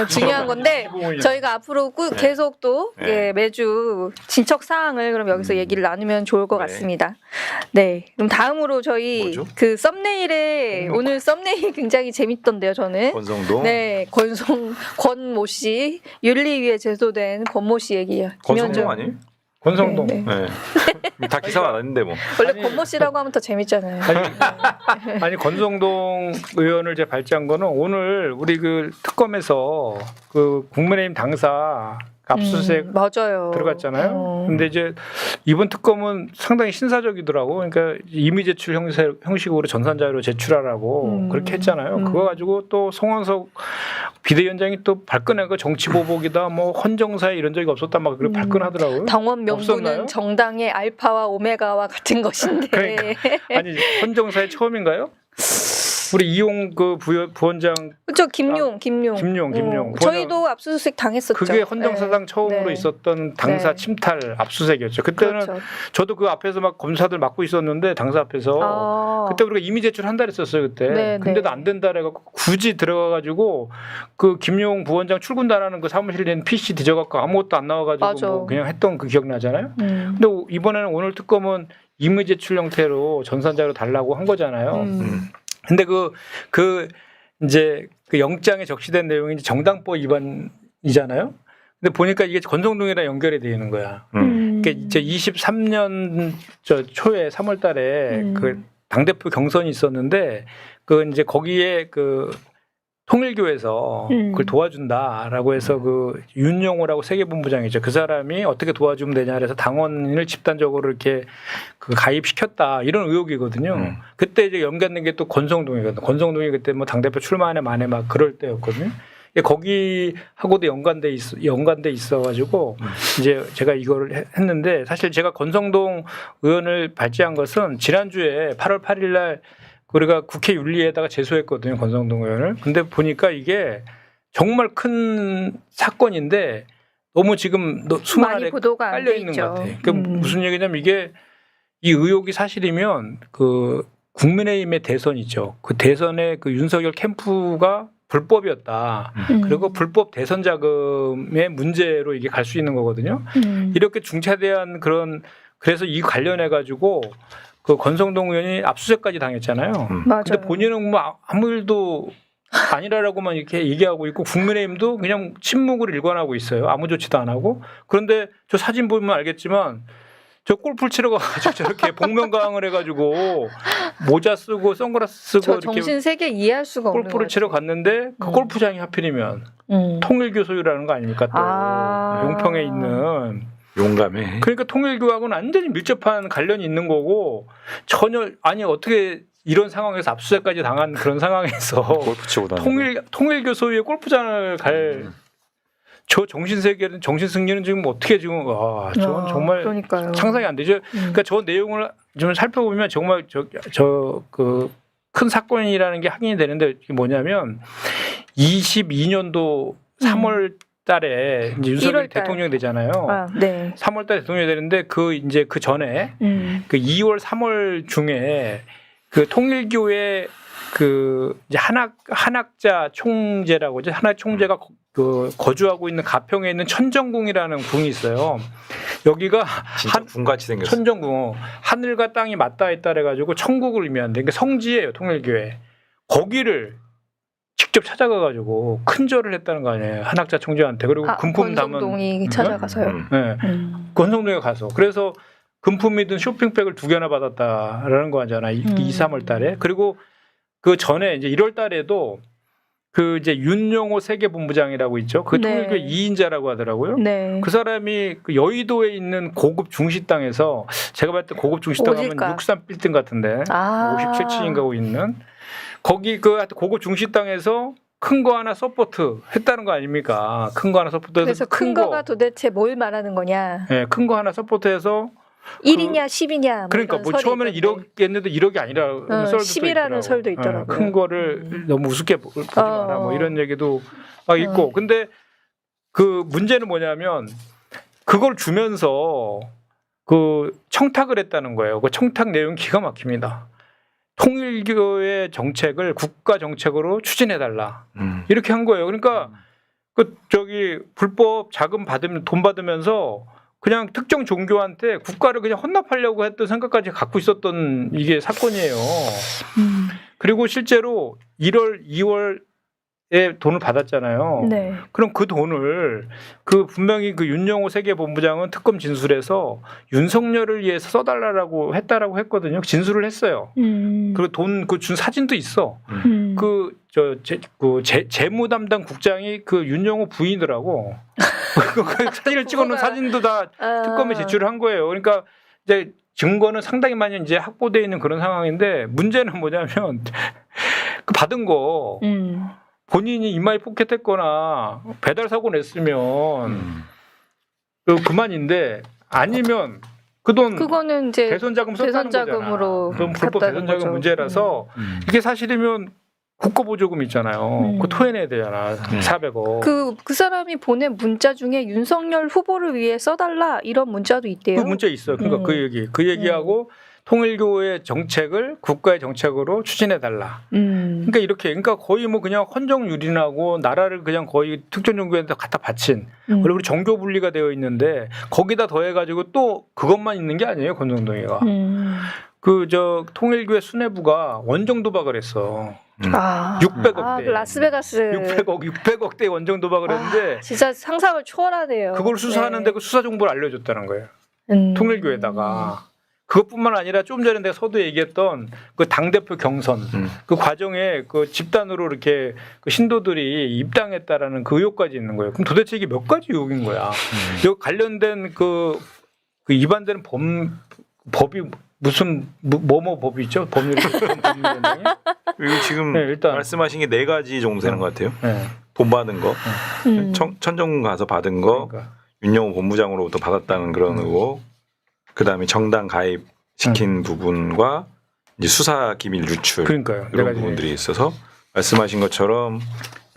중요한 건데 저희가 앞으로 계속 또 예, 매주 진척 사항을 그럼 여기서 얘기를 나누면 좋을 것 같습니다. 네, 그럼 다음으로 저희 뭐죠? 그 썸네일에 오늘 썸네일 굉장히 재밌던데요, 저는. 권성동. 네, 권모 씨 윤리위에 제소된 권모 씨 얘기요. 권성동 아니에요? 권성동. 네, 네. 네. 다 기사가 났는데 뭐. 원래 아니, 권모 씨라고 하면 더 재밌잖아요. 아니 권성동 의원을 제가 발제한 거는 오늘 우리 그 특검에서 그 국민의힘 당사 압수수색 맞아요. 들어갔잖아요. 근데 이제 이번 특검은 상당히 신사적이더라고. 그러니까 이미 제출 형식으로 전산자료로 제출하라고 그렇게 했잖아요. 그거 가지고 또 송원석 비대위원장이 또 발끈하고 정치보복이다, 뭐 헌정사에 이런 적이 없었다 막 그렇게 발끈하더라고요. 당원 명부는 없었나요? 정당의 알파와 오메가와 같은 것인데. 그러니까 아니 헌정사에 처음인가요? 우리 이용 그 부원장 그렇죠. 김용. 저희도 압수수색 당했었죠. 그게 헌정사상 처음으로 네. 있었던 당사 네. 침탈 압수수색이었죠. 그때는 그렇죠. 저도 그 앞에서 막 검사들 맡고 있었는데 당사 앞에서 그때 우리가 이미 제출한다 그랬었어요 그때. 네, 근데도 네. 안 된다 그래갖고 굳이 들어가가지고 그 김용 부원장 출근단하는 그 사무실에 있는 PC 뒤져갖고 아무것도 안 나와가지고 맞아. 뭐 그냥 했던 그 기억나잖아요. 근데 이번에는 오늘 특검은 이미 제출 형태로 전산자료 달라고 한 거잖아요. 근데 그 이제 그 영장에 적시된 내용이 이제 정당법 위반이잖아요. 근데 보니까 이게 권성동이랑 연결이 되어 있는 거야. 그러니까 이제 23년 초에 3월달에 그 당대표 경선이 있었는데 그 이제 거기에 그 통일교에서 그걸 도와준다라고 해서 그 윤영호라고 세계본부장이죠. 그 사람이 어떻게 도와주면 되냐 그래서 당원을 집단적으로 이렇게 그 가입시켰다 이런 의혹이거든요. 그때 이제 연관된 게 또 권성동이거든요. 권성동이 그때 뭐 당대표 출마하네 마네 막 그럴 때였거든요. 거기하고도 연관돼 있어가지고 이제 제가 이거를 했는데 사실 제가 권성동 의원을 발제한 것은 지난주에 8월 8일날 우리가 국회 윤리에다가 제소했거든요, 권성동 의원을. 근데 보니까 이게 정말 큰 사건인데 너무 지금 수많은 많이 안에 보도가 안 깔려 돼 있는 있죠. 것 같아요. 그러니까 무슨 얘기냐면 이게 이 의혹이 사실이면 그 국민의힘의 대선이죠. 그 대선의 그 윤석열 캠프가 불법이었다. 그리고 불법 대선 자금의 문제로 이게 갈 수 있는 거거든요. 이렇게 중차대한 그래서 이 관련해 가지고 그 권성동 의원이 압수수색까지 당했잖아요. 맞아요. 근데 본인은 뭐 아무 일도 아니라고만 이렇게 얘기하고 있고 국민의힘도 그냥 침묵을 일관하고 있어요. 아무 조치도 안 하고. 그런데 저 사진 보면 알겠지만 저 골프 치러 가가지고 저렇게 복면가왕을 해가지고 모자 쓰고 선글라스 쓰고 이렇게 정신 세계 이해할 수가 없는 골프를 것 치러 같아요. 갔는데 그 골프장이 하필이면 통일교 소유라는 거 아닙니까? 또 용평에 있는. 용감해. 그러니까 통일교하고는 완전히 밀접한 관련이 있는 거고 전혀 아니 어떻게 이런 상황에서 압수수색까지 당한 그런 상황에서 골프 치고 다니는 통일교 소유의 골프장을 갈 저 정신세계는 정신승리는 지금 어떻게 지금 저건 정말 그러니까요. 상상이 안 되죠. 그러니까 저 내용을 좀 살펴보면 정말 저 그 큰 사건이라는 게 확인이 되는데 이게 뭐냐면 22년도 3월 달에 이제 윤석열 1월 달. 대통령이 되잖아요. 네. 3월 달에 대통령이 되는데 그 전에 그 2월 3월 중에 그 통일교의 그 이제 한학자 총재라고 이제 한학 총재가 그 거주하고 있는 가평에 있는 천정궁이라는 궁이 있어요. 여기가 진짜 궁같이 생겼어. 천정궁 하늘과 땅이 맞닿아 있다 그래가지고 천국을 의미한대. 그러니까 성지예요 통일교회. 거기를 직접 찾아가가지고 큰 절을 했다는 거 아니에요. 한학자 총재한테. 그리고 금품 담은 권성동이 찾아가서요. 네. 권성동에 가서 그래서 금품이 든 쇼핑백을 2개나 받았다라는 거 하잖아. 2, 3월 달에. 그리고 그 전에 이제 1월 달에도 그 이제 윤영호 세계본부장이라고 있죠. 그 네. 통일교 2인자라고 하더라고요. 네. 그 사람이 그 여의도에 있는 고급 중식당에서 제가 봤을 때 고급 중식당 하면 어딜까? 63빌딩 같은데 57층인가 있는 거기 그 고급 중식당에서 큰 거 하나 서포트 했다는 거 아닙니까? 큰 거 하나 서포트해서 그래서 큰 거가 도대체 뭘 말하는 거냐? 네, 큰 거 하나 서포트해서 1이냐 10이냐 그러니까 뭐 처음에는 1억 했는데 1억이 아니라 썰도 10이라는 설도 있더라고요. 큰 거를 너무 우습게 보지 마라 뭐 이런 얘기도 막 있고 근데 그 문제는 뭐냐면 그걸 주면서 그 청탁을 했다는 거예요. 그 청탁 내용 기가 막힙니다. 통일교의 정책을 국가 정책으로 추진해달라 이렇게 한 거예요. 그러니까 그 저기 불법 자금 받으면 돈 받으면서 그냥 특정 종교한테 국가를 그냥 헌납하려고 했던 생각까지 갖고 있었던 이게 사건이에요. 그리고 실제로 1월, 2월에 돈을 받았잖아요. 네. 그럼 그 돈을 그 분명히 그 윤영호 세계본부장은 특검 진술에서 윤석열을 위해서 써달라고 했다라고 했거든요. 진술을 했어요. 그리고 돈 그 준 사진도 있어. 재무 담당 국장이 그 윤영호 부인이더라고. 그 사진을 찍어놓은 사진도 다 특검에 제출을 한 거예요. 그러니까 이제 증거는 상당히 많이 이제 확보되어 있는 그런 상황인데 문제는 뭐냐면 그 받은 거 본인이 이마에 포켓했거나 배달 사고 냈으면 그만인데 아니면 그 돈 그거는 이제 대선 자금 썼다는 대선자금으로 거잖아. 그럼 불법 대선 자금 문제라서 이게 사실이면 국가 보조금 있잖아요. 그거 토해내야 되잖아. 400억. 그 사람이 보낸 문자 중에 윤석열 후보를 위해 써달라 이런 문자도 있대요. 그 문자 있어. 그러니까 그 얘기하고 통일교의 정책을 국가의 정책으로 추진해 달라. 그러니까 이렇게 그러니까 거의 뭐 그냥 헌정유린하고 나라를 그냥 거의 특정 종교한테 갖다 바친. 그리고 우리 종교 분리가 되어 있는데 거기다 더해가지고 또 그것만 있는 게 아니에요. 권성동이가. 그 저 통일교의 수뇌부가 원정 도박을 했어. 600억대. 그 라스베가스. 600억대 원정 도박을 했는데 진짜 상상을 초월하네요. 그걸 수사하는데 그 수사 정보를 알려줬다는 거예요. 통일교에다가. 그것뿐만 아니라 좀 전에 내가 서두 얘기했던 그 당대표 경선 그 과정에 그 집단으로 이렇게 그 신도들이 입당했다라는 그 의혹까지 있는 거예요. 그럼 도대체 이게 몇 가지 의혹인 거야. 이 관련된 그 위반되는 법이 무슨 뭐뭐 법이 있죠? 법률이 지금 일단 말씀하신 게 4가지 정도 되는 것 같아요. 네. 돈 받은 거, 천정군 가서 받은 거, 그러니까. 윤영호 본부장으로부터 받았다는 그런 의혹, 그다음에 정당 가입시킨 부분과 이제 수사 기밀 유출 그러니까요. 이런 부분들이 있어서 말씀하신 것처럼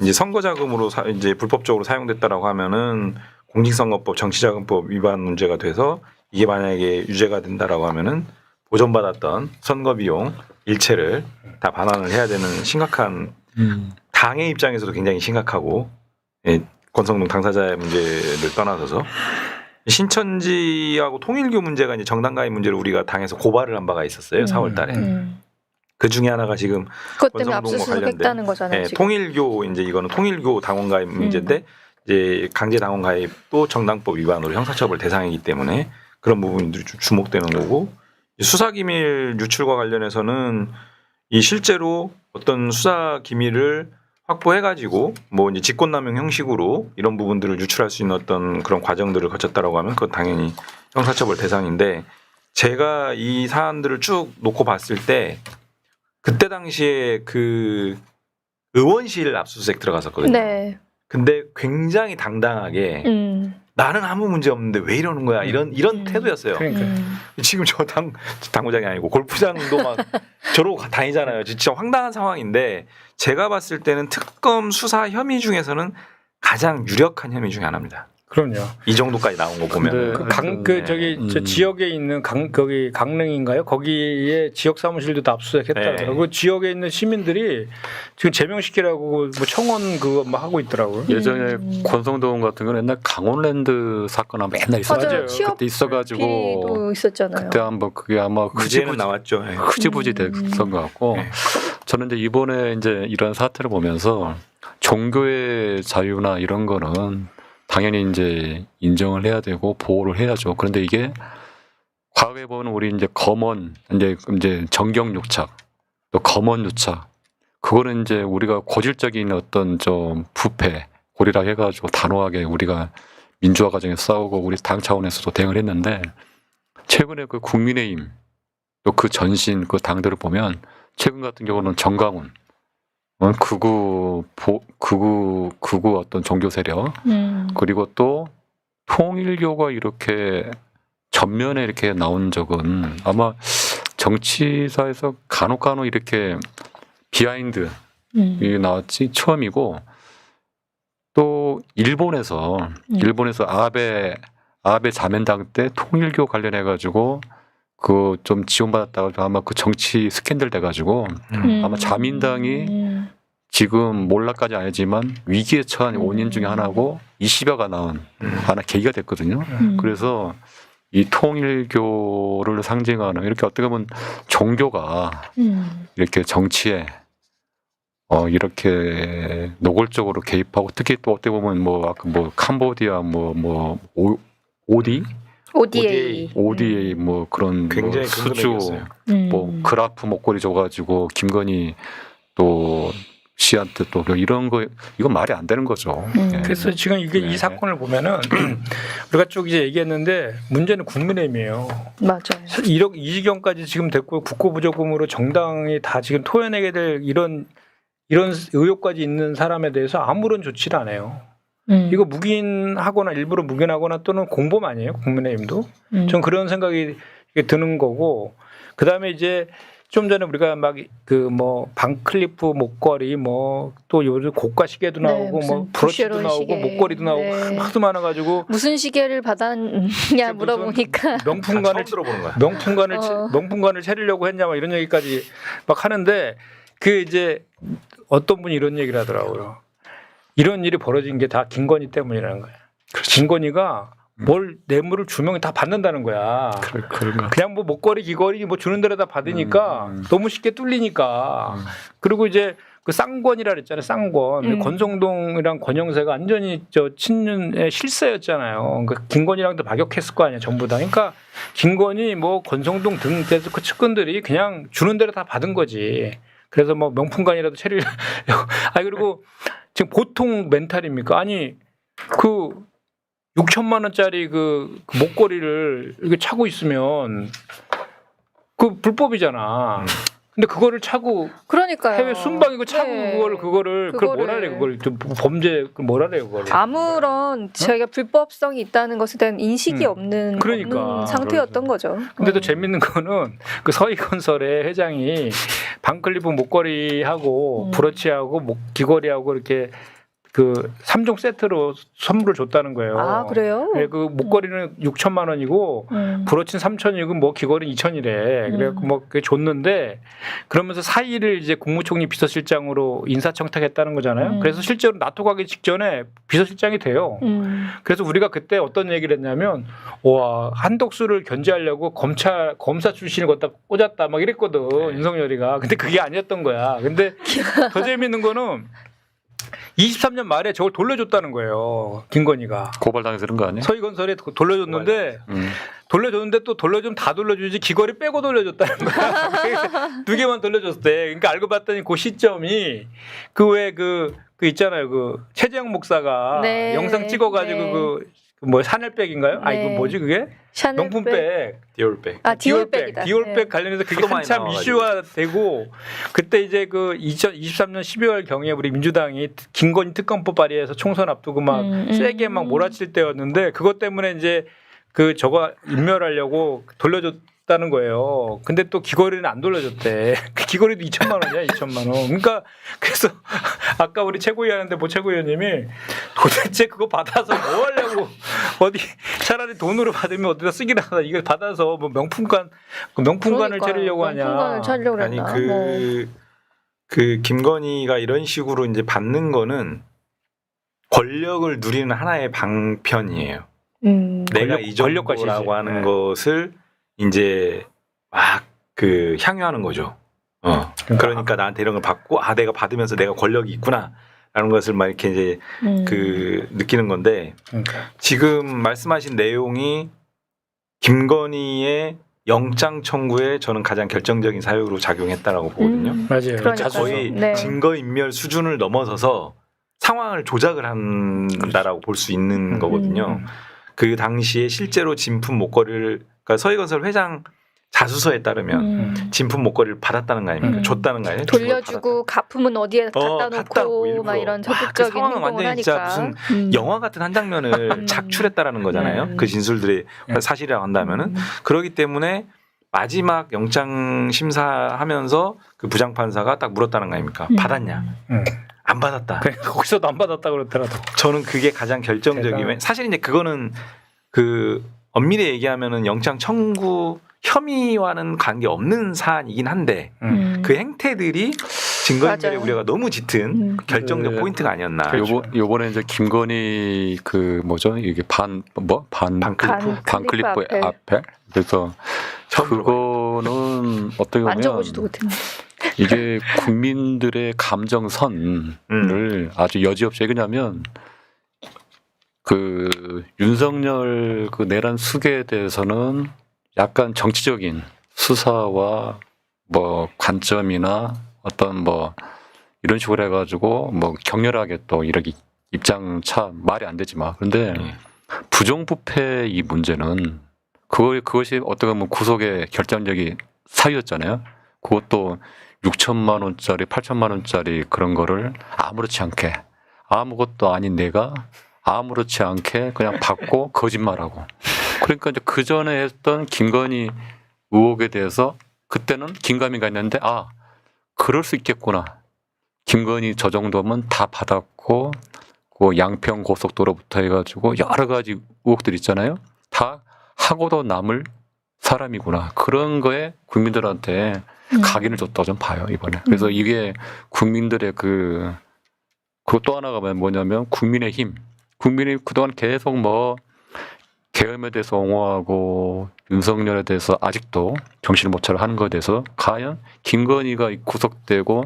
이제 선거 자금으로 이제 불법적으로 사용됐다라고 하면은 공직선거법, 정치자금법 위반 문제가 돼서 이게 만약에 유죄가 된다라고 하면은 보전받았던 선거 비용 일체를 다 반환을 해야 되는 심각한 당의 입장에서도 굉장히 심각하고 권성동 당사자의 문제를 떠나서서 신천지하고 통일교 문제가 이제 정당 가입 문제로 우리가 당에서 고발을 한 바가 있었어요. 4월달에. 그 중에 하나가 지금 그것 때문에 권성동과 압수수색했다는 거잖아요. 네, 지금. 통일교 이제 이거는 통일교 당원 가입 문제인데 이제 강제 당원 가입도 정당법 위반으로 형사처벌 대상이기 때문에 그런 부분들이 좀 주목되는 거고 수사 기밀 유출과 관련해서는 이 실제로 어떤 수사 기밀을 확보해가지고 뭐 이제 직권남용 형식으로 이런 부분들을 유출할 수 있는 어떤 그런 과정들을 거쳤다라고 하면 그건 당연히 형사처벌 대상인데 제가 이 사안들을 쭉 놓고 봤을 때 그때 당시에 그 의원실 압수수색 들어갔었거든요. 네. 근데 굉장히 당당하게 나는 아무 문제 없는데 왜 이러는 거야 이런 태도였어요. 그러니까. 지금 저 당구장이 아니고 골프장도 막 저러고 다니잖아요. 진짜 황당한 상황인데 제가 봤을 때는 특검 수사 혐의 중에서는 가장 유력한 혐의 중에 하나입니다. 그럼요. 이 정도까지 나온 거 보면 저 지역에 있는 거기 강릉인가요? 거기에 지역 사무실도 다 압수수색했다고요. 그 지역에 있는 시민들이 지금 제명시키라고 뭐 청원 그거 막 하고 있더라고요. 예전에 권성동 같은 건 옛날 강원랜드 사건하고 맨날 있었죠. 그때 있어가지고 있었잖아요. 그때 한번 그게 아마 무죄는 나왔죠. 흐지부지 됐던 것 같고 저는 이제 이번에 이제 이런 사태를 보면서 종교의 자유나 이런 거는 당연히 이제 인정을 해야 되고 보호를 해야죠. 그런데 이게 과거에 보면 우리 이제 검언 이제 정경유착 또 검언유착 그거는 이제 우리가 고질적인 어떤 좀 부패 고리락 해가지고 단호하게 우리가 민주화 과정에 싸우고 우리 당 차원에서도 대응을 했는데 최근에 그 국민의힘 또 그 전신 그 당들을 보면 최근 같은 경우는 정강훈 극우 어떤 종교 세력 그리고 또 통일교가 이렇게 전면에 이렇게 나온 적은 아마 정치사에서 간혹 이렇게 비하인드 이 나왔지 처음이고 또 일본에서 아베 자민당 때 통일교 관련해 가지고 그 좀 지원받았다가 아마 그 정치 스캔들 돼 가지고 아마 자민당이 지금 몰락까지 아니지만 위기에 처한 원인 중에 하나고 20여가 나온 하나 계기가 됐거든요. 그래서 이 통일교를 상징하는 이렇게 어떻게 보면 종교가 이렇게 정치에 이렇게 노골적으로 개입하고 특히 또 어떻게 보면 뭐 아까 뭐 캄보디아 ODA 뭐 그런 굉장히 뭐 수주 근검했어요. 뭐 그라프 목걸이 줘가지고 김건희 또 씨한테 또 이런 거 이건 말이 안 되는 거죠. 예. 그래서 지금 이게 네. 이 사건을 보면은 우리가 쭉 이제 얘기했는데 문제는 국민의힘이에요. 맞아요. 1억 이 지경까지 지금 됐고 국고부조금으로 정당이 다 지금 토해내게 될 이런 의혹까지 있는 사람에 대해서 아무런 조치를 안 해요. 이거 묵인하거나 일부러 묵인하거나 또는 공범 아니에요? 국민의힘도. 전 그런 생각이 드는 거고 그다음에 이제 좀 전에 우리가 막 그 뭐 방클리프 목걸이 뭐 또 요즘 고가 시계도 나오고 뭐 브로치도 나오고 시계. 목걸이도 나오고 하도 많아가지고 무슨 시계를 받았냐 물어보니까 명품관을 처음 들어보는 거야. 명품관을 차리려고 했냐 막 이런 얘기까지 막 하는데 그 이제 어떤 분이 이런 얘기를 하더라고요. 이런 일이 벌어진 게 다 김건희 때문이라는 거야. 김건희가 뭘 뇌물을 주면 다 받는다는 거야. 그냥 뭐 목걸이, 귀걸이 뭐 주는 대로 다 받으니까 너무 쉽게 뚫리니까. 그리고 이제 그 쌍권이라 그랬잖아요. 쌍권. 권성동이랑 권영세가 완전히 저 친윤의 실세였잖아요. 그러니까 김건희랑도 막역했을 거 아니야. 전부 다. 그러니까 김건희 뭐 권성동 등 그 측근들이 그냥 주는 대로 다 받은 거지. 그래서 뭐 명품관이라도 차리려고. 아니 그리고 지금 보통 멘탈입니까? 아니 그 6천만 원짜리 그 목걸이를 이렇게 차고 있으면 그 불법이잖아. 근데 그거를 차고 그러니까요. 해외 순방이고 차고 네. 그걸 뭐라 그래 그걸 좀 범죄 뭐라 그래요 그걸. 아무런 저희가 불법성이 있다는 것에 대한 인식이 없는 상태였던 거죠. 근데 또 재밌는 거는 그 서희건설의 회장이 방클리프 목걸이하고 브로치하고 귀걸이하고 이렇게 그 3종 세트로 선물을 줬다는 거예요. 아 그래요? 네, 그 목걸이는 6천만 원이고 브로치는 3천이고 뭐 귀걸이는 2천이래. 그래갖고 뭐 그게 줬는데 그러면서 사의를 이제 국무총리 비서실장으로 인사청탁했다는 거잖아요. 그래서 실제로 나토 가기 직전에 비서실장이 돼요. 그래서 우리가 그때 어떤 얘기를 했냐면 와 한덕수를 견제하려고 검사 출신을 갖다 꽂았다 막 이랬거든 윤석열이가. 근데 그게 아니었던 거야. 근데 더 재밌는 거는 23년 말에 저걸 돌려줬다는 거예요. 김건희가. 고발당해서 그런 거 아니에요? 서희건설에 돌려줬는데 또 돌려주면 다 돌려주지 귀걸이 빼고 돌려줬다는 거야. 2개만 돌려줬대. 그러니까 알고 봤더니 그 시점이 그 왜 그 있잖아요. 그 최재형 목사가 네. 영상 찍어가지고 네. 그 뭐 샤넬백인가요? 아니 그 뭐지 그게? 명품백. 디올백. 아 디올백이다. 디올백 관련해서 그게 한참 이슈화 되고 그때 이제 그 2023년 12월 경에 우리 민주당이 김건희 특검법 발의해서 총선 앞두고 막 세게 막 몰아칠 때였는데 그것 때문에 이제 그 저거 인멸하려고 돌려줬다는 거예요. 근데 또 귀걸이는 안 돌려줬대. 그 귀걸이도 2천만 원이야, 2천만 원. 그러니까 그래서 아까 우리 최고위 하는데 뭐 최고위원님이 도대체 그거 받아서 뭐 하려고 어디 차라리 돈으로 받으면 어디다 쓰기나 하다 이걸 받아서 뭐 명품관을 차리려고 하냐. 명품관을 차리려고 아니 했나. 그 김건희가 이런 식으로 이제 받는 거는 권력을 누리는 하나의 방편이에요. 내가 이 정도라고 하는 것을 이제 막 그 향유하는 거죠. 그러니까 나한테 이런 걸 받고 내가 받으면서 내가 권력이 있구나라는 것을 막 이렇게 이제 그 느끼는 건데 지금 말씀하신 내용이 김건희의 영장 청구에 저는 가장 결정적인 사유로 작용했다라고 보거든요. 맞아요. 그러니까요. 거의 네. 증거 인멸 수준을 넘어서서 상황을 조작을 한다라고 볼 수 있는 거거든요. 그 당시에 실제로 진품 목걸이를 그러니까 서희건설 회장 자수서에 따르면 진품 목걸이를 받았다는 거 아닙니까? 줬다는 거 아니에요? 돌려주고 가품은 어디에 갖다 놓고 막 이런 적극적인 그 상황은 행동을 완전히 하니까. 진짜 무슨 영화 같은 한 장면을 작출했다라는 거잖아요. 그 진술들이 사실이라고 한다면은 그렇기 때문에 마지막 영장 심사하면서 그 부장판사가 딱 물었다는 거 아닙니까? 받았냐? 안 받았다. 거기서도 안 받았다 그러더라도. 저는 그게 가장 결정적이면 사실 이제 그거는 그 엄밀히 얘기하면은 영장 청구 혐의와는 관계 없는 사안이긴 한데 그 행태들이 증거인멸의 맞아요. 우려가 너무 짙은 그 결정적 네. 포인트가 아니었나. 요번에 이제 김건희 그 뭐죠? 이게 반클리프 앞에 그래서 그거는 어떻게 보면 만져보지도 못했네. 이게 국민들의 감정선을 아주 여지없이 왜냐하면 그 윤석열 그 내란 수계에 대해서는 약간 정치적인 수사와 뭐 관점이나 어떤 뭐 이런 식으로 해가지고 뭐 격렬하게 또 이렇게 입장 차 말이 안 되지 마. 그런데 부정부패 이 문제는 그것이 어떻게 보면 구속의 결정적인 사유였잖아요. 그것도 6천만 원짜리, 8천만 원짜리 그런 거를 아무렇지 않게 아무것도 아닌 내가 아무렇지 않게 그냥 받고 거짓말하고. 그러니까 이제 그 전에 했던 김건희 의혹에 대해서 그때는 긴가민가 했는데 그럴 수 있겠구나. 김건희 저 정도면 다 받았고 그 양평 고속도로부터 해가지고 여러 가지 의혹들 있잖아요. 다 하고도 남을 사람이구나. 그런 거에 국민들한테 각인을 줬다고 좀 봐요 이번에. 그래서 이게 국민들의 그또 하나가 뭐냐면 국민의힘 그동안 계속 뭐 계엄에 대해서 옹호하고 윤석열에 대해서 아직도 정신을 못 차려 하는 것에 대해서 과연 김건희가 구속되고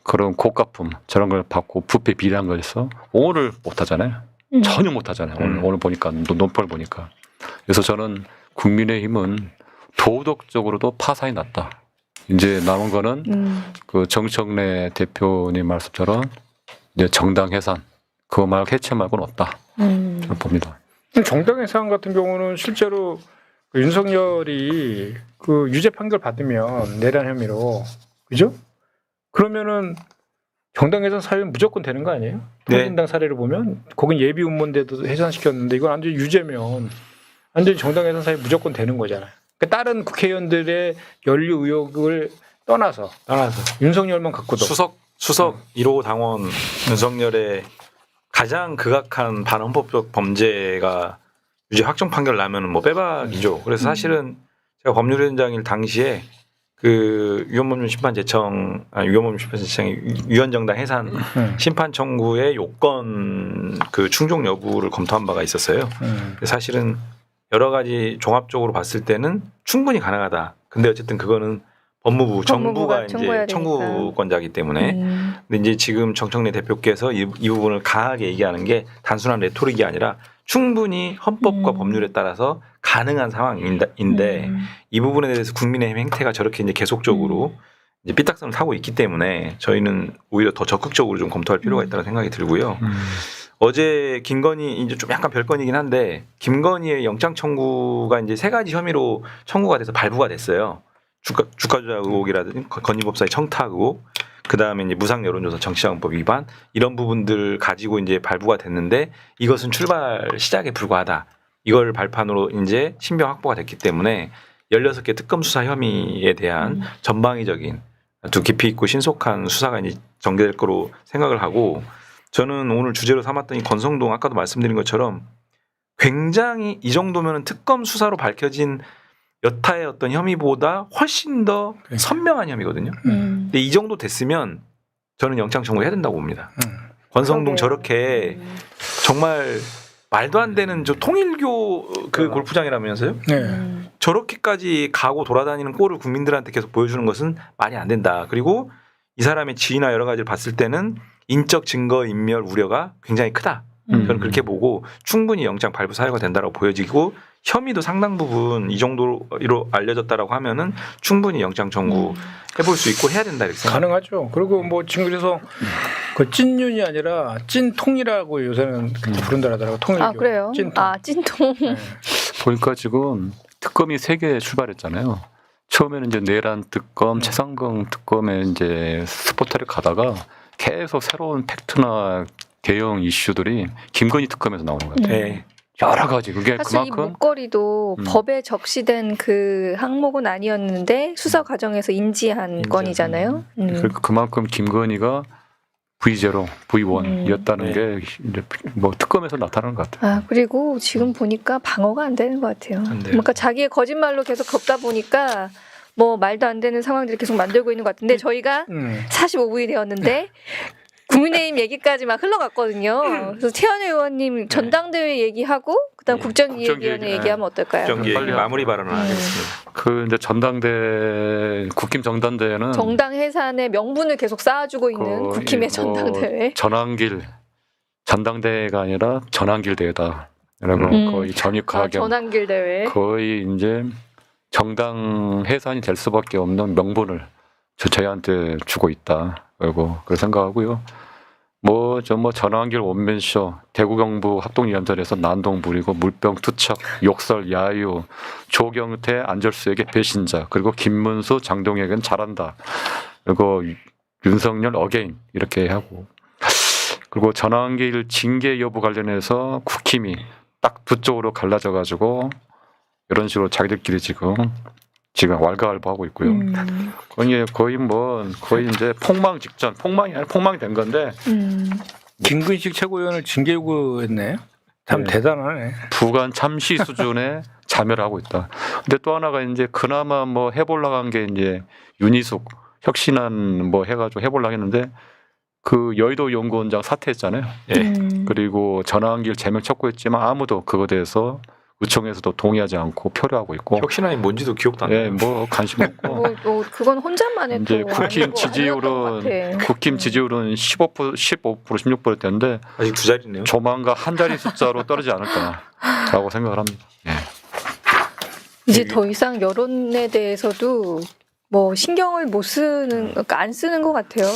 그런 고가품 저런 걸 받고 부패 비리한 거에서 옹호를 못 하잖아요. 전혀 못 하잖아요. 오늘 보니까 논평을 보니까. 그래서 저는 국민의힘은 도덕적으로도 파산이 났다. 이제 남은 거는 그 정청래 대표님 말씀처럼 이제 정당 해산 그거 말고 해체 말고는 없다. 저는 봅니다. 정당 해산 같은 경우는 실제로 그 윤석열이 그 유죄 판결 받으면 내란 혐의로 그죠? 그러면은 정당 해산 사유는 무조건 되는 거 아니에요? 네. 통진당 사례를 보면 거긴 예비 운문대도 해산시켰는데 이건 완전 유죄면 완전 정당 해산 사유 무조건 되는 거잖아요. 그러니까 다른 국회의원들의 연루 의혹을 떠나서 윤석열만 갖고도 수석 1호 당원 윤석열의 가장 극악한 반헌법적 범죄가 유죄 확정 판결 나면은 뭐 빼박이죠. 그래서 사실은 제가 법률위원장일 당시에 그 위헌법률 심판제청 위헌법률 심판제청의 위헌정당 해산 심판 청구의 요건 그 충족 여부를 검토한 바가 있었어요. 사실은 여러 가지 종합적으로 봤을 때는 충분히 가능하다. 근데 어쨌든 그거는 법무부 정부가 이제 청구권자이기 때문에 근데 이제 지금 정청래 대표께서 이 부분을 강하게 얘기하는 게 단순한 레토릭이 아니라 충분히 헌법과 법률에 따라서 가능한 상황인데 이 부분에 대해서 국민의힘 행태가 저렇게 이제 계속적으로 이제 삐딱선을 타고 있기 때문에 저희는 오히려 더 적극적으로 좀 검토할 필요가 있다는 생각이 들고요. 어제 김건희 이제 좀 약간 별건이긴 한데 김건희의 영장 청구가 이제 3가지 혐의로 청구가 돼서 발부가 됐어요. 주가 조작 의혹이라든지 건희법사의 청탁 의혹, 그 다음에 이제 무상 여론조사 정치자금법 위반 이런 부분들 가지고 이제 발부가 됐는데 이것은 출발 시작에 불과하다. 이걸 발판으로 이제 신병 확보가 됐기 때문에 16개 특검 수사 혐의에 대한 전방위적인 아주 깊이 있고 신속한 수사가 이제 전개될 거로 생각을 하고 저는 오늘 주제로 삼았던 이 권성동 아까도 말씀드린 것처럼 굉장히 이 정도면 특검 수사로 밝혀진 여타의 어떤 혐의보다 훨씬 더 선명한 혐의거든요. 근데 이 정도 됐으면 저는 영장 청구해야 된다고 봅니다. 권성동 저렇게 정말 말도 안 되는 저 통일교 그 골프장이라면서요? 네. 저렇게까지 가고 돌아다니는 꼴을 국민들한테 계속 보여주는 것은 말이 안 된다. 그리고 이 사람의 지위나 여러 가지를 봤을 때는 인적 증거 인멸 우려가 굉장히 크다. 저는 그렇게 보고 충분히 영장 발부 사유가 된다라고 보여지고 혐의도 상당 부분 이 정도로 알려졌다라고 하면은 충분히 영장 청구 해볼 수 있고 해야 된다 이렇게 생각합니다. 가능하죠. 그리고 뭐 지금 그래서 그 찐윤이 아니라 찐통이라고 요새는 부른다라더라고 통일교. 아 그래요? 찐통. 찐통. 네. 보니까 지금 특검이 3개 출발했잖아요. 처음에는 이제 내란 특검, 최상병 특검에 이제 스포트를 가다가 계속 새로운 팩트나 대형 이슈들이 김건희 특검에서 나오는 것 같아요. 네. 여러 가지 그게 사실 그만큼 이 목걸이도 법에 적시된 그 항목은 아니었는데 수사 과정에서 인지한 건이잖아요. 그러니까 그만큼 김건희가 V0, V1이었다는 게 이제 뭐 특검에서 나타나는 것 같아요. 아 그리고 지금 보니까 방어가 안 되는 것 같아요. 안 돼요. 그러니까 자기의 거짓말로 계속 덮다 보니까 뭐 말도 안 되는 상황들을 계속 만들고 있는 것 같은데 저희가 45분이 되었는데 국민의힘 얘기까지 막 흘러갔거든요. 그래서 최현우 의원님 전당대회 얘기하고 그다음 국정기획위원회 얘기하면 어떨까요? 국정기획 마무리 발언을 하겠습니다. 그 이제 전당대 국힘 전당대회는 정당 해산의 명분을 계속 쌓아주고 있는 국힘의 전당대회. 전환길 전당대회가 아니라 전환길 대회다. 라고 거의 전입가격 전환길 대회. 거의 이제 정당 해산이 될 수밖에 없는 명분을 저희한테 주고 있다. 그리고 그렇게 생각하고요. 뭐 전환길 원맨쇼, 대구 경북 합동연설에서 난동 부리고 물병 투척, 욕설, 야유, 조경태, 안철수에게 배신자, 그리고 김문수, 장동혁은 잘한다. 그리고 윤석열 어게인 이렇게 하고 그리고 전환길 징계 여부 관련해서 국힘이 딱 두 쪽으로 갈라져 가지고 이런 식으로 자기들끼리 지금 왈가왈부하고 있고요. 거의 이제 폭망 직전, 폭망이 아니라 폭망이 된 건데. 김근식 최고위원을 징계 요구했네. 참 대단하네. 부관 참시 수준의 자멸을 하고 있다. 근데 또 하나가 이제 그나마 뭐 해보려고 한 게 이제 윤희숙 혁신안 뭐 해가지고 해보려고 했는데 그 여의도 연구원장 사퇴했잖아요. 그리고 전환길 제명 촉구했지만 아무도 그거에 대해서 의총에서도 동의하지 않고 표류하고 있고. 혁신안이 뭔지도 기억도 안 나요. 네, 뭐 관심 없고. 그건 혼자만의 이제 국힘 지지율은 15%, 16%였는데 아직 두 자리네요. 조만간 한 자리 숫자로 떨어지지 않을까라고 생각을 합니다. 네. 이제 더 이상 여론에 대해서도 뭐 신경을 못 쓰는, 그러니까 안 쓰는 것 같아요.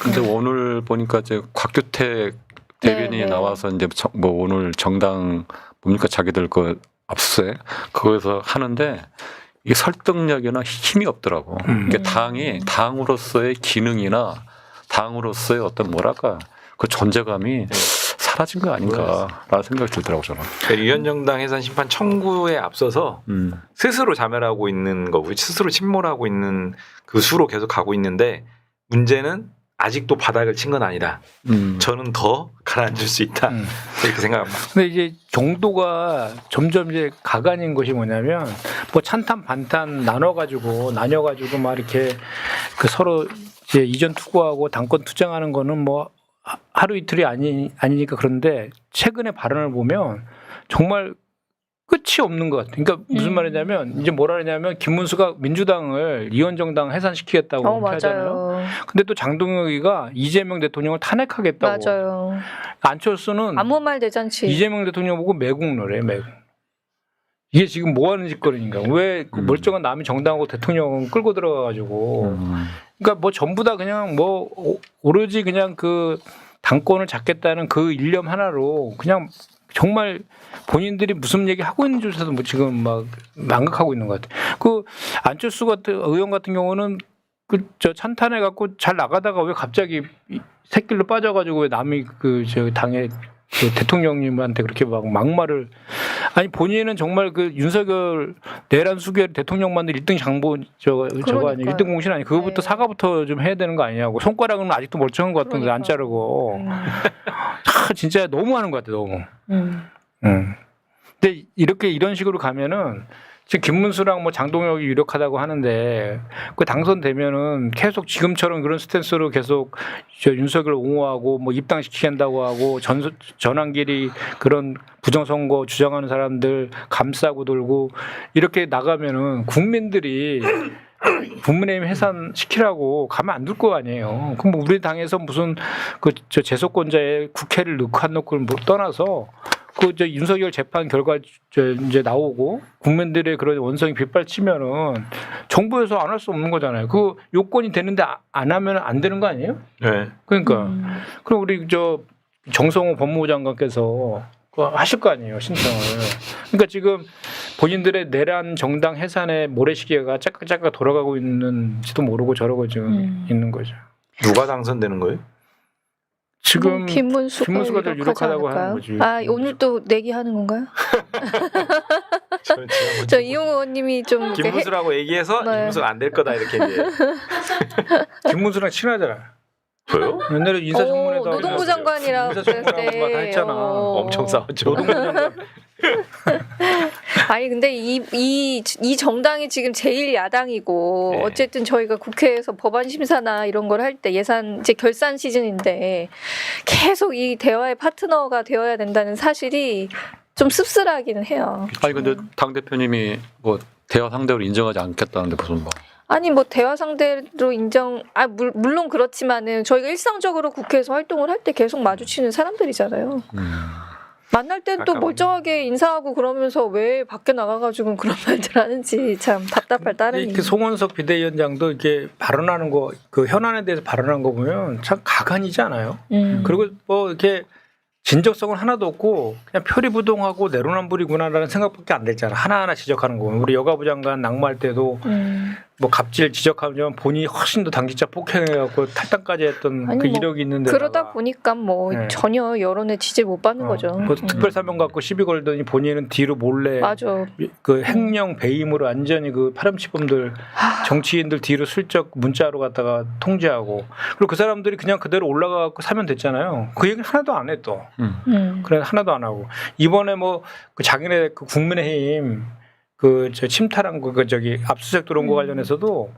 근데 오늘 보니까 이제 곽규택 대변인이 나와서 이제 뭐 오늘 정당 뭡니까 자기들 그 압수수색 그거에서 하는데 이게 설득력이나 힘이 없더라고. 이게 당으로서의 기능이나 당으로서의 어떤 뭐랄까 그 존재감이 사라진 거 아닌가라는 생각이 들더라고 저는. 그러니까 위원정당 해산 심판 청구에 앞서서 스스로 자멸하고 있는 거고 스스로 침몰하고 있는 그 수로 계속 가고 있는데 문제는 아직도 바닥을 친 건 아니다. 저는 더 가라앉을 수 있다. 이렇게 생각합니다. 근데 이제 정도가 점점 이제 가관인 것이 뭐냐면 뭐 찬탄 반탄 나눠가지고 막 이렇게 그 서로 이제 이전 투구하고 당권 투쟁하는 거는 뭐 하루 이틀이 아니니까 그런데 최근의 발언을 보면 정말 끝이 없는 것 같아요. 그러니까 무슨 말이냐면 이제 뭐라 하냐면 김문수가 민주당을 이원정당 해산시키겠다고 하잖아요. 근데 또 장동혁이가 이재명 대통령을 탄핵하겠다고. 맞아요. 안철수는 아무 말 대잔치. 이재명 대통령 보고 매국노래 매국. 이게 지금 뭐 하는 짓거리인가? 왜 그 멀쩡한 남이 정당하고 대통령 끌고 들어가가지고. 그러니까 뭐 전부 다 그냥 뭐 오로지 그냥 그 당권을 잡겠다는 그 일념 하나로 그냥 정말 본인들이 무슨 얘기 하고 있는지조차도 뭐 지금 막 망각하고 있는 것 같아요. 그 안철수 같은 의원 같은 경우는 그 저 찬탄해 갖고 잘 나가다가 왜 갑자기 새길로 빠져가지고 왜 남이 그 저 당의 그 대통령님한테 그렇게 막 막말을 아니 본인은 정말 그 윤석열 내란 수결 대통령 만들 1등 장보 저거 아니 1등 공신 아니 그거부터 사과부터 좀 해야 되는 거 아니냐고 손가락은 아직도 멀쩡한 것 같은데 안 자르고 진짜 너무하는 것 같아 너무. 근데 이렇게 이런 식으로 가면은 지금 김문수랑 뭐 장동혁이 유력하다고 하는데 그 당선되면은 계속 지금처럼 그런 스탠스로 계속 저 윤석열 옹호하고 뭐 입당시킨다고 하고 전환길이 그런 부정선거 주장하는 사람들 감싸고 돌고 이렇게 나가면은 국민들이 국민의힘 해산시키라고 가면 안 둘 거 아니에요. 그럼 뭐 우리 당에서 무슨 그 저 재소권자의 국회를 넣고 안 넣고를 뭐 떠나서 그 저 윤석열 재판 결과 이제 나오고 국민들의 그런 원성이 빗발치면은 정부에서 안 할 수 없는 거잖아요. 그 요건이 되는데 안 하면 안 되는 거 아니에요? 네. 그러니까 그럼 우리 저 정성호 법무부 장관께서 하실 거 아니에요 신청을. 그러니까 지금 본인들의 내란 정당 해산의 모래시계가 짝짝짝 돌아가고 있는지도 모르고 저러고 지금 있는 거죠. 누가 당선되는 거예요? 지금 김문수가 더 유력하다고 하는 거지. 아 오늘 또 내기하는 건가요? 저 이용호 의원님이 좀 김문수라고 얘기해서 김문수가 안 될 거다 이렇게 이제. 김문수랑 친하잖아. 저요? 옛날에 인사청문회도 노동부 장관이라고 인사청문회하고 막 했잖아. 엄청 싸웠죠. 노동부 장관. 아니 근데 이 정당이 지금 제일 야당이고 네. 어쨌든 저희가 국회에서 법안 심사나 이런 걸 할 때 예산 이제 결산 시즌인데 계속 이 대화의 파트너가 되어야 된다는 사실이 좀 씁쓸하기는 해요. 아니 근데 당 대표님이 뭐 대화 상대로 인정하지 않겠다는데 무슨 뭐. 아니 뭐 대화 상대로 인정 물론 그렇지만은 저희가 일상적으로 국회에서 활동을 할 때 계속 마주치는 사람들이잖아요. 만날 땐 또 아까워. 멀쩡하게 인사하고 그러면서 왜 밖에 나가가지고 그런 말들 하는지 참 답답할 따름이. 이렇게 송원석 비대위원장도 이렇게 발언하는 거, 그 현안에 대해서 발언한 거 보면 참 가관이지 않아요? 그리고 뭐 이렇게 진정성은 하나도 없고 그냥 표리부동하고 내로남불이구나라는 생각밖에 안 됐잖아. 하나하나 지적하는 거. 우리 여가부 장관 낙마할 때도 뭐 갑질 지적하면 본인이 훨씬 더 당직자 폭행해갖고 탈당까지 했던 아니, 그 뭐 이력이 있는데 그러다 보니까 뭐 네. 전혀 여론의 지지를 못 받는 거죠. 뭐 특별사명 갖고 시비 걸더니 본인은 뒤로 몰래 맞아. 그 횡령 배임으로 완전히 그 파렴치범들 정치인들 뒤로 슬쩍 문자로 갖다가 통제하고 그리고 그 사람들이 그냥 그대로 올라가고 사면 됐잖아요. 그 얘기를 하나도 안 해 또. 그래 하나도 안 하고 이번에 뭐 그 자기네 그 국민의힘 그 저 침탈한 거 그 저기 압수수색 들어온 거 관련해서도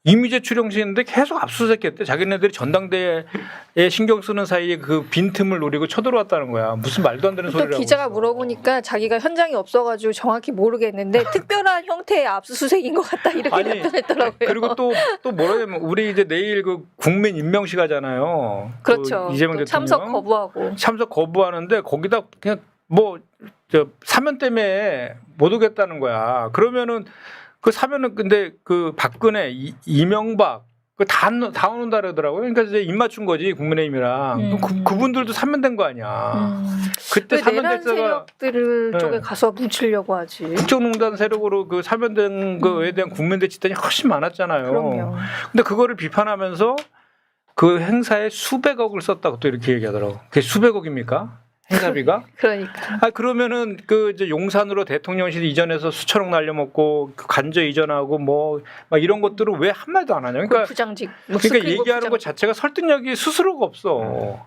이미재 출연시했는데 계속 압수수색했대. 자기네들이 전당대회에 신경 쓰는 사이에 그 빈틈을 노리고 쳐들어왔다는 거야. 무슨 말도 안 되는 또 소리라고. 기자가 했어. 물어보니까 자기가 현장에 없어가지고 정확히 모르겠는데 특별한 형태의 압수수색인 것 같다 이렇게 아니, 답변했더라고요. 그리고 또 뭐라냐면 우리 이제 내일 그 국민 임명식 하잖아요. 그렇죠. 그 이재명 또 대통령 참석 거부하고. 참석 거부하는데 거기다 그냥 뭐 저 사면 때문에 못 오겠다는 거야. 그러면은 그 사면은 근데 그 박근혜 이명박 그 다 오는다 그러더라고요. 그러니까 이제 입 맞춘 거지 국민의힘이랑. 그분들도 사면된 거 아니야. 그때 왜 내란 사면됐다가 세력들 네. 쪽에 가서 묻히려고 하지. 국정농단 세력으로 그 사면된 거에 대한 국민들 집단이 훨씬 많았잖아요. 그럼요. 근데 그거를 비판하면서 그 행사에 수백억을 썼다고 또 이렇게 얘기하더라고. 그게 수백억입니까? 행사비가? 그러니까. 아 그러면은 그 이제 용산으로 대통령실 이전해서 수천억 날려먹고 그 관저 이전하고 뭐 막 이런 것들을 왜 한 마디도 안 하냐? 그러니까 부장직. 그러니까 얘기하는 것 자체가 설득력이 스스로가 없어.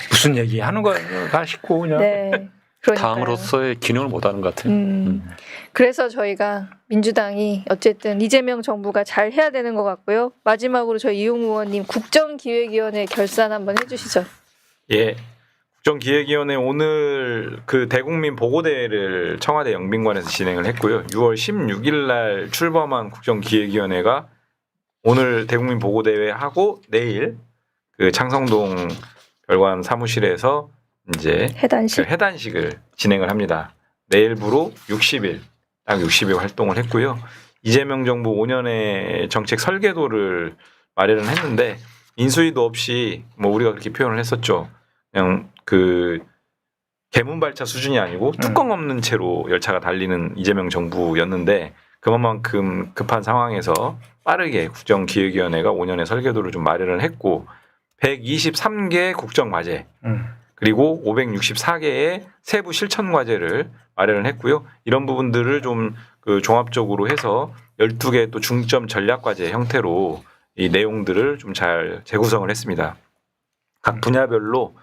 무슨 얘기 하는 거야 싶고 그냥. 네. 그러니까요. 당으로서의 기능을 못하는 것 같아요. 그래서 저희가 민주당이 어쨌든 이재명 정부가 잘 해야 되는 것 같고요. 마지막으로 저희 이용 의원님 국정기획위원회 결산 한번 해주시죠. 예. 국정기획위원회 오늘 그 대국민 보고대회를 청와대 영빈관에서 진행을 했고요. 6월 16일 날 출범한 국정기획위원회가 오늘 대국민 보고대회 하고 내일 그 창성동 별관 사무실에서 이제 해단식. 그 해단식을 진행을 합니다. 내일부로 60일, 딱 60일 활동을 했고요. 이재명 정부 5년의 정책 설계도를 마련을 했는데 인수위도 없이 뭐 우리가 그렇게 표현을 했었죠. 그냥 그 개문발차 수준이 아니고 뚜껑 없는 채로 열차가 달리는 이재명 정부였는데 그만큼 급한 상황에서 빠르게 국정기획위원회가 5년의 설계도를 좀 마련을 했고 123개 국정과제 그리고 564개의 세부 실천 과제를 마련을 했고요. 이런 부분들을 좀 그 종합적으로 해서 12개 또 중점 전략 과제 형태로 이 내용들을 좀 잘 재구성을 했습니다. 각 분야별로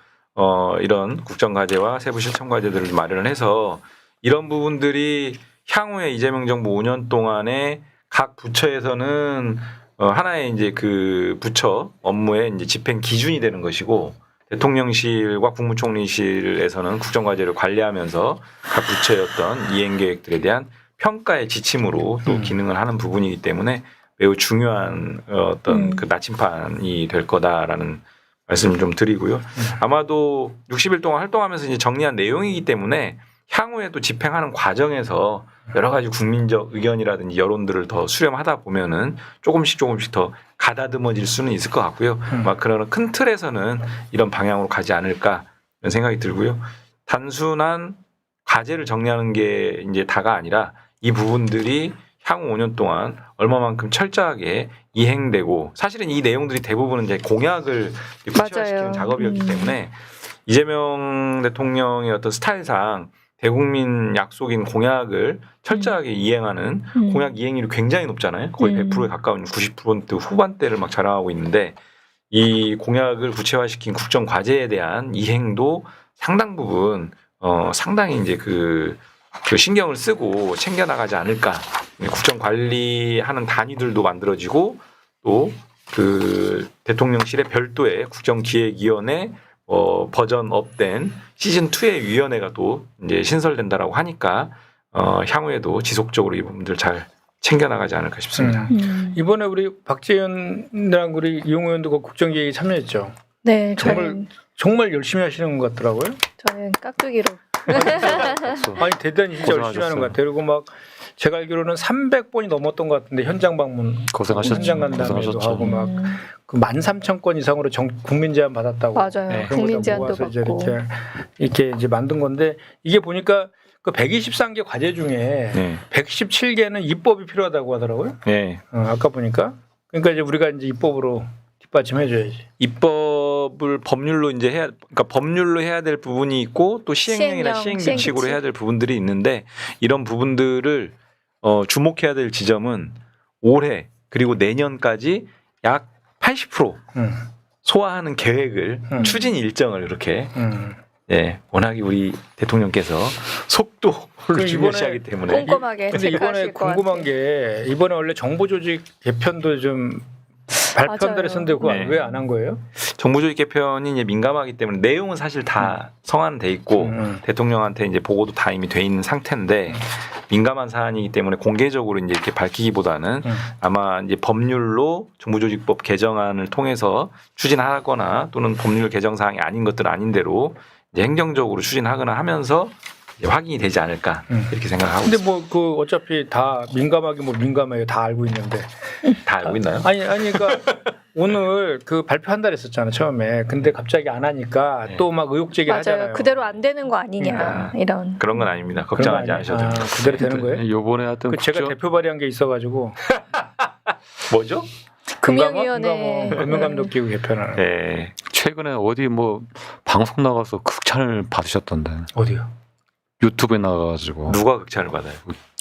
이런 국정 과제와 세부 실천 과제들을 좀 마련을 해서 이런 부분들이 향후에 이재명 정부 5년 동안에 각 부처에서는 하나의 이제 그 부처 업무의 이제 집행 기준이 되는 것이고 대통령실과 국무총리실에서는 국정과제를 관리하면서 각 부처의 어떤 이행 계획들에 대한 평가의 지침으로 또 기능을 하는 부분이기 때문에 매우 중요한 어떤 그 나침판이 될 거다라는 말씀을 좀 드리고요. 아마도 60일 동안 활동하면서 이제 정리한 내용이기 때문에 향후에 또 집행하는 과정에서 여러 가지 국민적 의견이라든지 여론들을 더 수렴하다 보면은 조금씩 더 가다듬어질 수는 있을 것 같고요. 막 그런 큰 틀에서는 이런 방향으로 가지 않을까 이런 생각이 들고요. 단순한 과제를 정리하는 게 이제 다가 아니라 이 부분들이 향후 5년 동안 얼마만큼 철저하게 이행되고 사실은 이 내용들이 대부분은 이제 공약을 구체화시키는 맞아요. 작업이었기 때문에 이재명 대통령의 어떤 스타일상 대국민 약속인 공약을 철저하게 이행하는 공약 이행률이 굉장히 높잖아요. 거의 100%에 가까운 90% 후반대를 막 자랑하고 있는데 이 공약을 구체화시킨 국정 과제에 대한 이행도 상당 부분 상당히 이제 그 그 신경을 쓰고 챙겨 나가지 않을까. 국정 관리하는 단위들도 만들어지고 또 그 대통령실의 별도의 국정기획위원회 버전업된 시즌 2의 위원회가 또 이제 신설된다라고 하니까 향후에도 지속적으로 이 부분들 잘 챙겨 나가지 않을까 싶습니다. 이번에 우리 박재현이랑 우리 이용 의원도 그 국정기획에 참여했죠. 네, 정말 열심히 하시는 것 같더라고요. 저는 깍두기로. 아니 대단히 진짜 열심히 하는 것 같아요. 그리고 막 제가 알기로는 300번이 넘었던 것 같은데 현장 방문, 고생하셨죠. 현장 간담회도 하고 막 그 13,000건 이상으로 국민 제안 받았다고. 맞아요. 네, 국민 그런 거 제안도 모아서 이제 받고. 이렇게 이제 만든 건데 이게 보니까 그 123개 과제 중에 네. 117개는 입법이 필요하다고 하더라고요. 네. 아까 보니까 그러니까 이제 우리가 이제 입법으로 뒷받침해줘야지. 입법을 법률로 이제 그러니까 법률로 해야 될 부분이 있고 또 시행령이나 시행령, 시행규칙으로 시행규칙. 해야 될 부분들이 있는데 이런 부분들을 주목해야 될 지점은 올해 그리고 내년까지 약 80% 소화하는 계획을 추진 일정을 이렇게 워낙에 우리 대통령께서 속도를 중요시하기 때문에 꼼꼼하게 근데 이번에 체크하실 것 궁금한 같아요. 게 이번에 원래 정보조직 개편도 좀 발표한다 맞아요. 했었는데 그거 네. 왜 안 한 거예요? 정부조직 개편이 이제 민감하기 때문에 내용은 사실 다 성안돼 있고 대통령한테 이제 보고도 다 이미 돼 있는 상태인데 민감한 사안이기 때문에 공개적으로 이제 이렇게 밝히기보다는 아마 이제 법률로 정부조직법 개정안을 통해서 추진하거나 또는 법률 개정 사항이 아닌 것들 아닌 대로 이제 행정적으로 추진하거나 하면서 이제 확인이 되지 않을까 이렇게 생각하고 근데 있습니다. 뭐 그 어차피 다 민감하게 뭐 민감해요. 다 알고 있는데. 다 알고 있나요? 아니 그러니까 오늘 그 발표한다 그랬었잖아 처음에. 근데 갑자기 안 하니까 네. 또 막 의혹 제기를 하잖아요. 맞아요. 그대로 안 되는 거 아니냐 이런. 그런 건 아닙니다. 그런 걱정하지 거 않으셔도 아니에요? 됩니다. 그대로 되는 거예요? 요번에 하여튼 그 제가 대표 발의한 게 있어가지고 뭐죠? 금융위원회. 금융감독기구 개편하는. 네. 최근에 어디 뭐 방송 나가서 극찬을 받으셨던데 어디요? 유튜브에 나가가지고 누가 극찬을 받아요?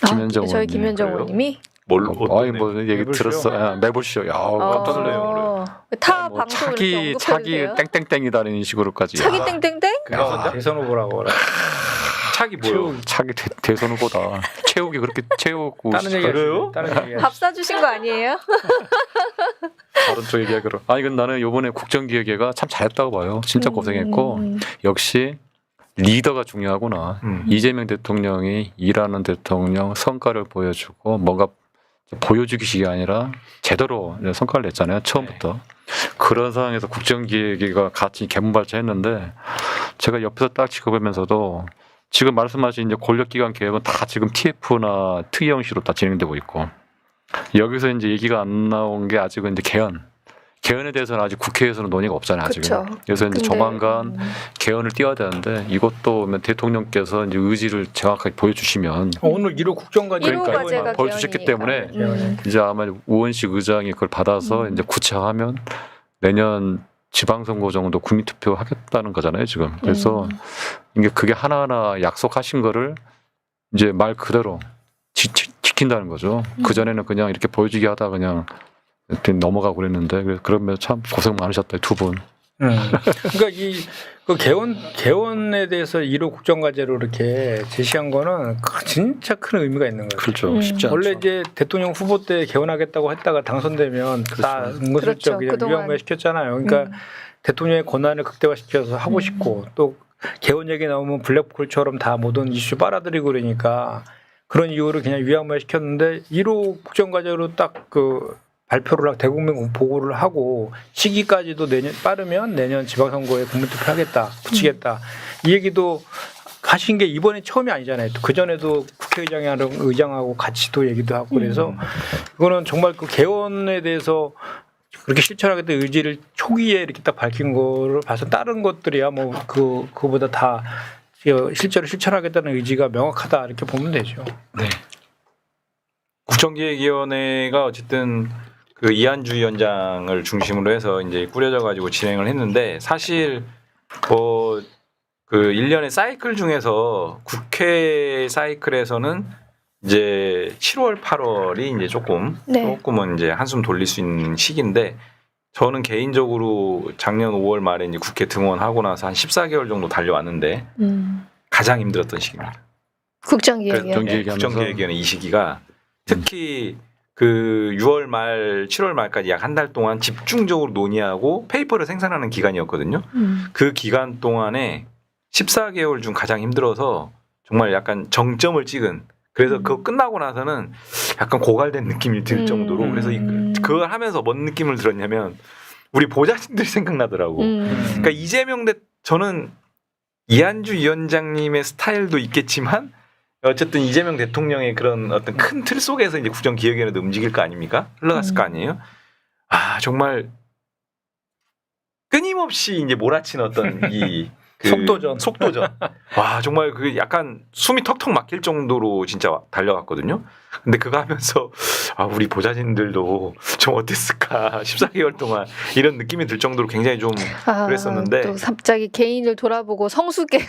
김현정 저희 의원님. 김현정 그래요? 의원님이 뭘 아니 뭐 얘기 매불쇼? 들었어. 매불쇼. 야 깜짝 놀래요. 타 뭐 방송 이렇게 차기 언급해주세요. 땡땡땡이다는 식으로까지. 차기 야, 땡땡땡? 야, 대선 후보라고 그래. 차기 뭐요? 차기 대선 후보다. 체육이 그렇게 체육고 다른 얘기 그래요? 다른 얘기. 밥 사주신 거 아니에요? 다른 쪽 얘기하기로. 아니 근데 나는 이번에 국정기획회가 참 잘했다고 봐요. 진짜 고생했고 역시 리더가 중요하구나. 이재명 대통령이 일하는 대통령 성과를 보여주고 뭔가 보여주기식이 아니라 제대로 성과를 냈잖아요. 처음부터. 그런 상황에서 국정기획회가 같이 개문발차했는데 제가 옆에서 딱 지켜보면서도 지금 말씀하신 이제 권력기관 개혁은 다 지금 TF나 특위 형식으로 다 진행되고 있고 여기서 이제 얘기가 안 나온 게 아직은 이제 개헌에 대해서는 아직 국회에서는 논의가 없잖아요. 아직은. 그쵸. 그래서 이제 근데, 조만간 개헌을 띄워야 되는데 이것도 대통령께서 이제 의지를 정확하게 보여주시면 오늘 1호 국정과제 일호 과제가 보여주셨기 개헌이니까. 때문에 이제 아마 우원식 의장이 그걸 받아서 이제 구체화하면 내년 지방선거 정도 국민투표 하겠다는 거잖아요 지금. 그래서 이게 그게 하나하나 약속하신 거를 이제 말 그대로 지킨다는 거죠. 그 전에는 그냥 이렇게 보여주기 하다 그냥 이렇게 넘어가고 그랬는데 그러면 참 고생 많으셨다 두 분. 그러니까 그 개헌에 대해서 1호 국정과제로 이렇게 제시한 거는 진짜 큰 의미가 있는 거예요. 그렇죠. 쉽지 않죠. 원래 이제 대통령 후보 때 개헌하겠다고 했다가 당선되면 다 은근슬쩍 그렇죠. 그냥 그동안. 유야무야 시켰잖아요. 그러니까 대통령의 권한을 극대화시켜서 하고 싶고 또 개헌 얘기 나오면 블랙홀처럼 다 모든 이슈 빨아들이고 그러니까 그런 이유로 그냥 유야무야 시켰는데 1호 국정과제로 딱 그 발표를 하고 대국민 보고를 하고 시기까지도 빠르면 내년 지방선거에 국민투표 하겠다 붙이겠다 이 얘기도 하신 게 이번에 처음이 아니잖아요. 그 전에도 국회의장하고 같이 또 얘기도 하고 그래서 이거는 정말 그 개헌에 대해서 그렇게 실천하겠다는 의지를 초기에 이렇게 딱 밝힌 거를 봐서 다른 것들이야 뭐 그거보다 다 실제로 실천하겠다는 의지가 명확하다 이렇게 보면 되죠. 네. 국정기획위원회가 어쨌든 그 이한주 위원장을 중심으로 해서 이제 꾸려져 가지고 진행을 했는데 사실 뭐 그 1년의 사이클 중에서 국회 사이클에서는 이제 7월, 8월이 이제 조금은 이제 한숨 돌릴 수 있는 시기인데 저는 개인적으로 작년 5월 말에 이제 국회 등원하고 나서 한 14개월 정도 달려왔는데 가장 힘들었던 시기입니다. 국정기획위원회. 국정기획위원회 이 시기가 특히 그 6월 말 7월 말까지 약 한 달 동안 집중적으로 논의하고 페이퍼를 생산하는 기간이었거든요. 그 기간 동안에 14개월 중 가장 힘들어서 정말 약간 정점을 찍은, 그래서 그거 끝나고 나서는 약간 고갈된 느낌이 들 정도로, 그래서 그걸 하면서 뭔 느낌을 들었냐면 우리 보좌진들이 생각나더라고. 그러니까 이재명 저는 이한주 위원장님의 스타일도 있겠지만 어쨌든 이재명 대통령의 그런 어떤 큰 틀 속에서 이제 국정기획위원회도 움직일 거 아닙니까? 흘러갔을 거 아니에요? 아, 정말 끊임없이 이제 몰아치는 어떤 이 속도전. 와, 정말 그 약간 숨이 턱턱 막힐 정도로 진짜 달려갔거든요. 근데 그거 하면서 아, 우리 보좌진들도 좀 어땠을까? 14개월 동안 이런 느낌이 들 정도로 굉장히 좀 그랬었는데 또 갑자기 개인을 돌아보고 성숙하는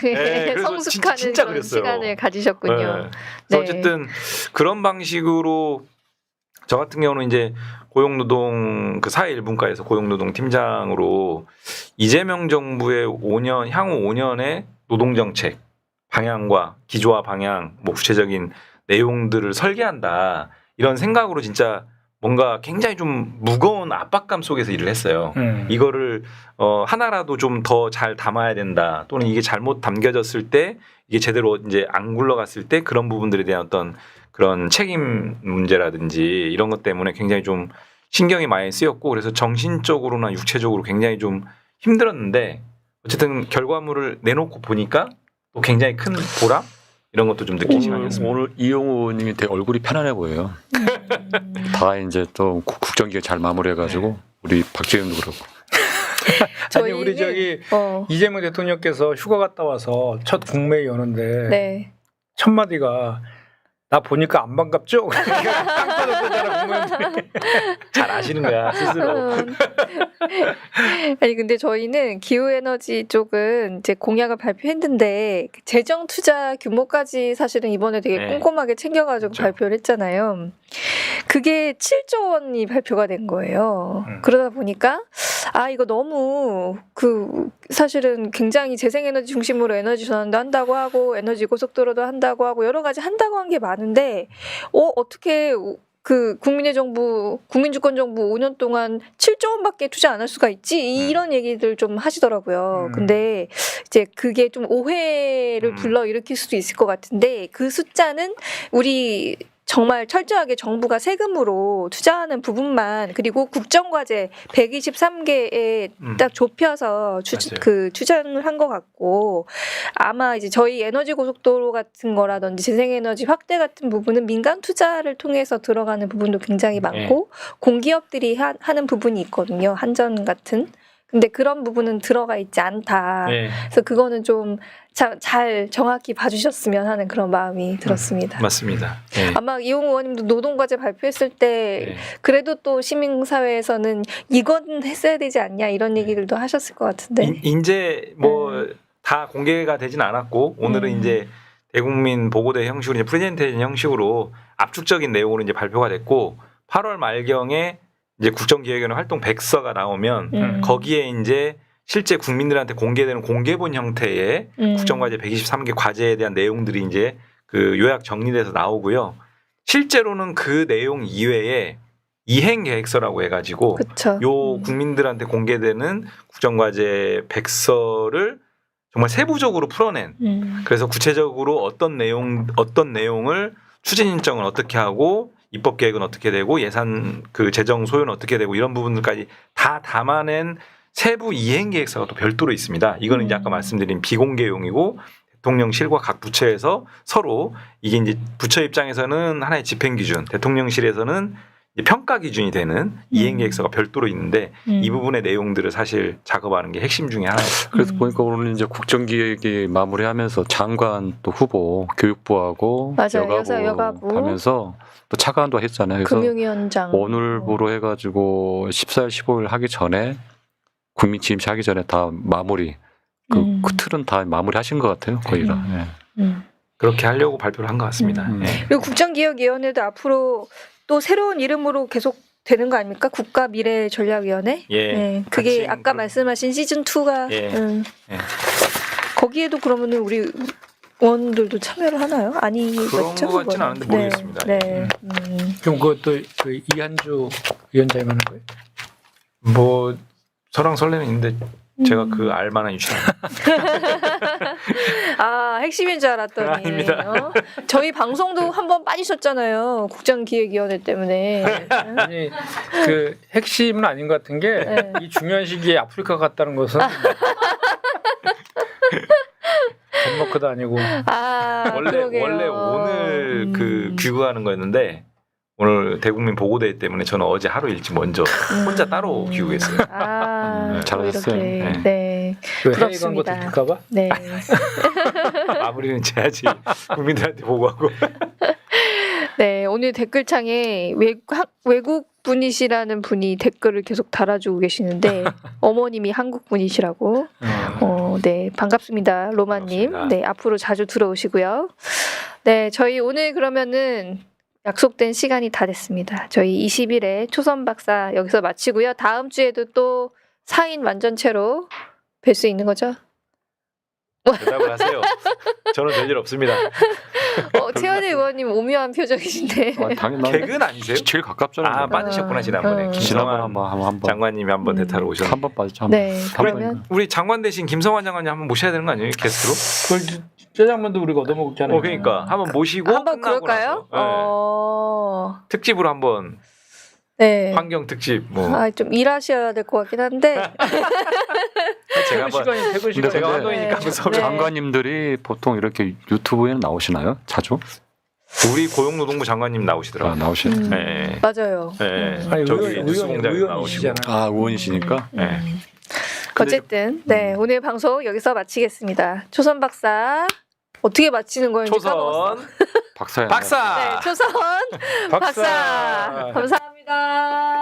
진짜 그런 그랬어요. 시간을 가지셨군요. 네. 그래서 어쨌든 그런 방식으로 저 같은 경우는 이제 고용노동 그 사회일분과에서 고용노동 팀장으로 이재명 정부의 향후 5년의 노동정책 방향과 기조와 방향, 뭐 구체적인 내용들을 설계한다, 이런 생각으로 진짜 뭔가 굉장히 좀 무거운 압박감 속에서 일을 했어요. 이거를 하나라도 좀 더 잘 담아야 된다, 또는 이게 잘못 담겨졌을 때 이게 제대로 이제 안 굴러갔을 때 그런 부분들에 대한 어떤 그런 책임 문제라든지 이런 것 때문에 굉장히 좀 신경이 많이 쓰였고, 그래서 정신적으로나 육체적으로 굉장히 좀 힘들었는데 어쨌든 결과물을 내놓고 보니까 또 굉장히 큰 보람, 이런 것도 좀 느낀 시간이었습니다. 오늘 이용우 의원님이 되게 얼굴이 편안해 보여요. 다 이제 또 국정기획 잘 마무리해가지고 우리 박지현도 그렇고. 아니 우리 저기 이재명 대통령께서 휴가 갔다 와서 첫 국무회의 여는데 네. 첫 마디가 나 보니까 안 반갑죠? 땅 터졌잖아 국무회의들이. 잘 아시는 거야 스스로. 아니 근데 저희는 기후에너지 쪽은 이제 공약을 발표했는데 재정 투자 규모까지 사실은 이번에 되게 꼼꼼하게 챙겨가지고 그렇죠. 발표를 했잖아요. 그게 7조 원이 발표가 된 거예요. 그러다 보니까 아 이거 너무 사실은 굉장히 재생에너지 중심으로 에너지 전환도 한다고 하고 에너지 고속도로도 한다고 하고 여러 가지 한다고 한 게 많은데 어떻게 그 국민주권 정부 5년 동안 7조 원밖에 투자 안 할 수가 있지? 이런 얘기들 좀 하시더라고요. 근데 이제 그게 좀 오해를 불러일으킬 수도 있을 것 같은데 그 숫자는 우리 정말 철저하게 정부가 세금으로 투자하는 부분만, 그리고 국정과제 123개에 딱 좁혀서 투자를 한 것 같고, 아마 이제 저희 에너지 고속도로 같은 거라든지 재생에너지 확대 같은 부분은 민간 투자를 통해서 들어가는 부분도 굉장히 많고 공기업들이 하는 부분이 있거든요. 한전 같은. 근데 그런 부분은 들어가 있지 않다. 그래서 그거는 좀 잘 정확히 봐주셨으면 하는 그런 마음이 들었습니다. 맞습니다. 아마 이용우 의원님도 노동과제 발표했을 때 그래도 또 시민사회에서는 이건 했어야 되지 않냐 이런 얘기들도 하셨을 것 같은데. 이제 뭐 다 공개가 되진 않았고 오늘은 이제 대국민 보고대 형식으로 이제 프레젠테이션 형식으로 압축적인 내용으로 이제 발표가 됐고 8월 말경에 이제 국정기획위원회 활동 백서가 나오면 거기에 이제 실제 국민들한테 공개되는 공개본 형태의 국정과제 123개 과제에 대한 내용들이 이제 그 요약 정리돼서 나오고요. 실제로는 그 내용 이외에 이행계획서라고 해가지고 요 국민들한테 공개되는 국정과제 백서를 정말 세부적으로 풀어낸. 그래서 구체적으로 어떤 내용을 추진 일정은 어떻게 하고 입법 계획은 어떻게 되고 예산 그 재정 소요는 어떻게 되고 이런 부분들까지 다 담아낸 세부 이행 계획서가 또 별도로 있습니다. 이거는 이제 아까 말씀드린 비공개용이고 대통령실과 각 부처에서 서로 이게 이제 부처 입장에서는 하나의 집행 기준, 대통령실에서는 이제 평가 기준이 되는 이행 계획서가 별도로 있는데 이 부분의 내용들을 사실 작업하는 게 핵심 중에 하나였어요. 그래서 보니까 오늘 이제 국정기획이 마무리하면서 장관 또 후보 교육부하고 여가부 하면서 또 차관도 했잖아요. 그래서 금융위원장 오늘부로 해가지고 14일, 15일 하기 전에 국민 취임식 하기 전에 다 마무리 그 틀은 다 마무리하신 것 같아요. 거의가. 그렇게 하려고 발표를 한 것 같습니다. 그리고 국정기획위원회도 앞으로 또 새로운 이름으로 계속 되는 거 아닙니까? 국가미래전략위원회? 그게 아까 말씀하신 시즌 2가 거기에도 그러면은 우리 국회의원들도 참여를 하나요? 아니겠죠? 그런 것 같진 그거는. 않은데 모르겠습니다. 네. 예. 그럼 그것도 그 이한주 위원장이 하는 거예요? 뭐 설왕설래는 있는데 제가 그 알만한 유치는 아 핵심인 줄 알았더니 아닙니다. 저희 방송도 한번 빠지셨잖아요. 국정기획위원회 때문에. 아니 그 핵심은 아닌 것 같은 게 이 네. 중요한 시기에 아프리카 갔다는 것은 덴마크도 아니고 아 그러게요. 원래 오늘 그 귀국하는 거였는데 오늘 대국민 보고대회 때문에 저는 어제 하루 일찍 먼저 혼자 따로 귀국했어요. 아, 잘하셨어요. 이렇게. 네. 네. 그 해외 간거 부럽습니다. 들킬까봐? 네. 마무리는 제야지 국민들한테 보고하고. 네, 오늘 댓글창에 외국 분이시라는 분이 댓글을 계속 달아주고 계시는데 어머님이 한국 분이시라고. 네, 반갑습니다, 로마님. 반갑습니다. 네, 앞으로 자주 들어오시고요. 네, 저희 오늘 그러면은 약속된 시간이 다 됐습니다. 저희 20일에 초선 박사 여기서 마치고요. 다음 주에도 또 4인 완전체로 뵐 수 있는 거죠? 대답을 하세요. 저는 별일 없습니다. 최현희 의원님 오묘한 표정이신데. 당연히 개그는 아니세요? 제일 가깝잖아요. 아 빠지셨구나 지난번에. 지난번 김성환 한번 장관님이 한번 대타로 오셨는데. 한 번 빠졌죠. 한 번. 네, 그러면 우리 장관 대신 김성환 장관님 한번 모셔야 되는 거 아니에요? 게스트로? 그걸 짜장면도 우리가 얻어먹잖아요. 그러니까 한번 모시고 한번 끝나고 그럴까요? 나서, 네. 특집으로 한번 네. 환경 특집 뭐 아, 좀 일하셔야 될 것 같긴 한데. 제가 퇴근 한번 시간이 퇴근 시간. 제가 근데 환경이니까 네. 무서워. 네. 장관님들이 보통 이렇게 유튜브에는 나오시나요? 자주? 우리 고용노동부 장관님 나오시더라고요. 나오시나요? 네. 맞아요. 네. 아니 저기 뉴스공장에 나오시고. 의원이시잖아요. 아, 의원이시니까? 네. 어쨌든 네 오늘 방송 여기서 마치겠습니다. 초선 박사 어떻게 마치는 거였는지 까먹었어. 초선 박사야. 박사. 네, 초선 박사. 박사. 감사합니다.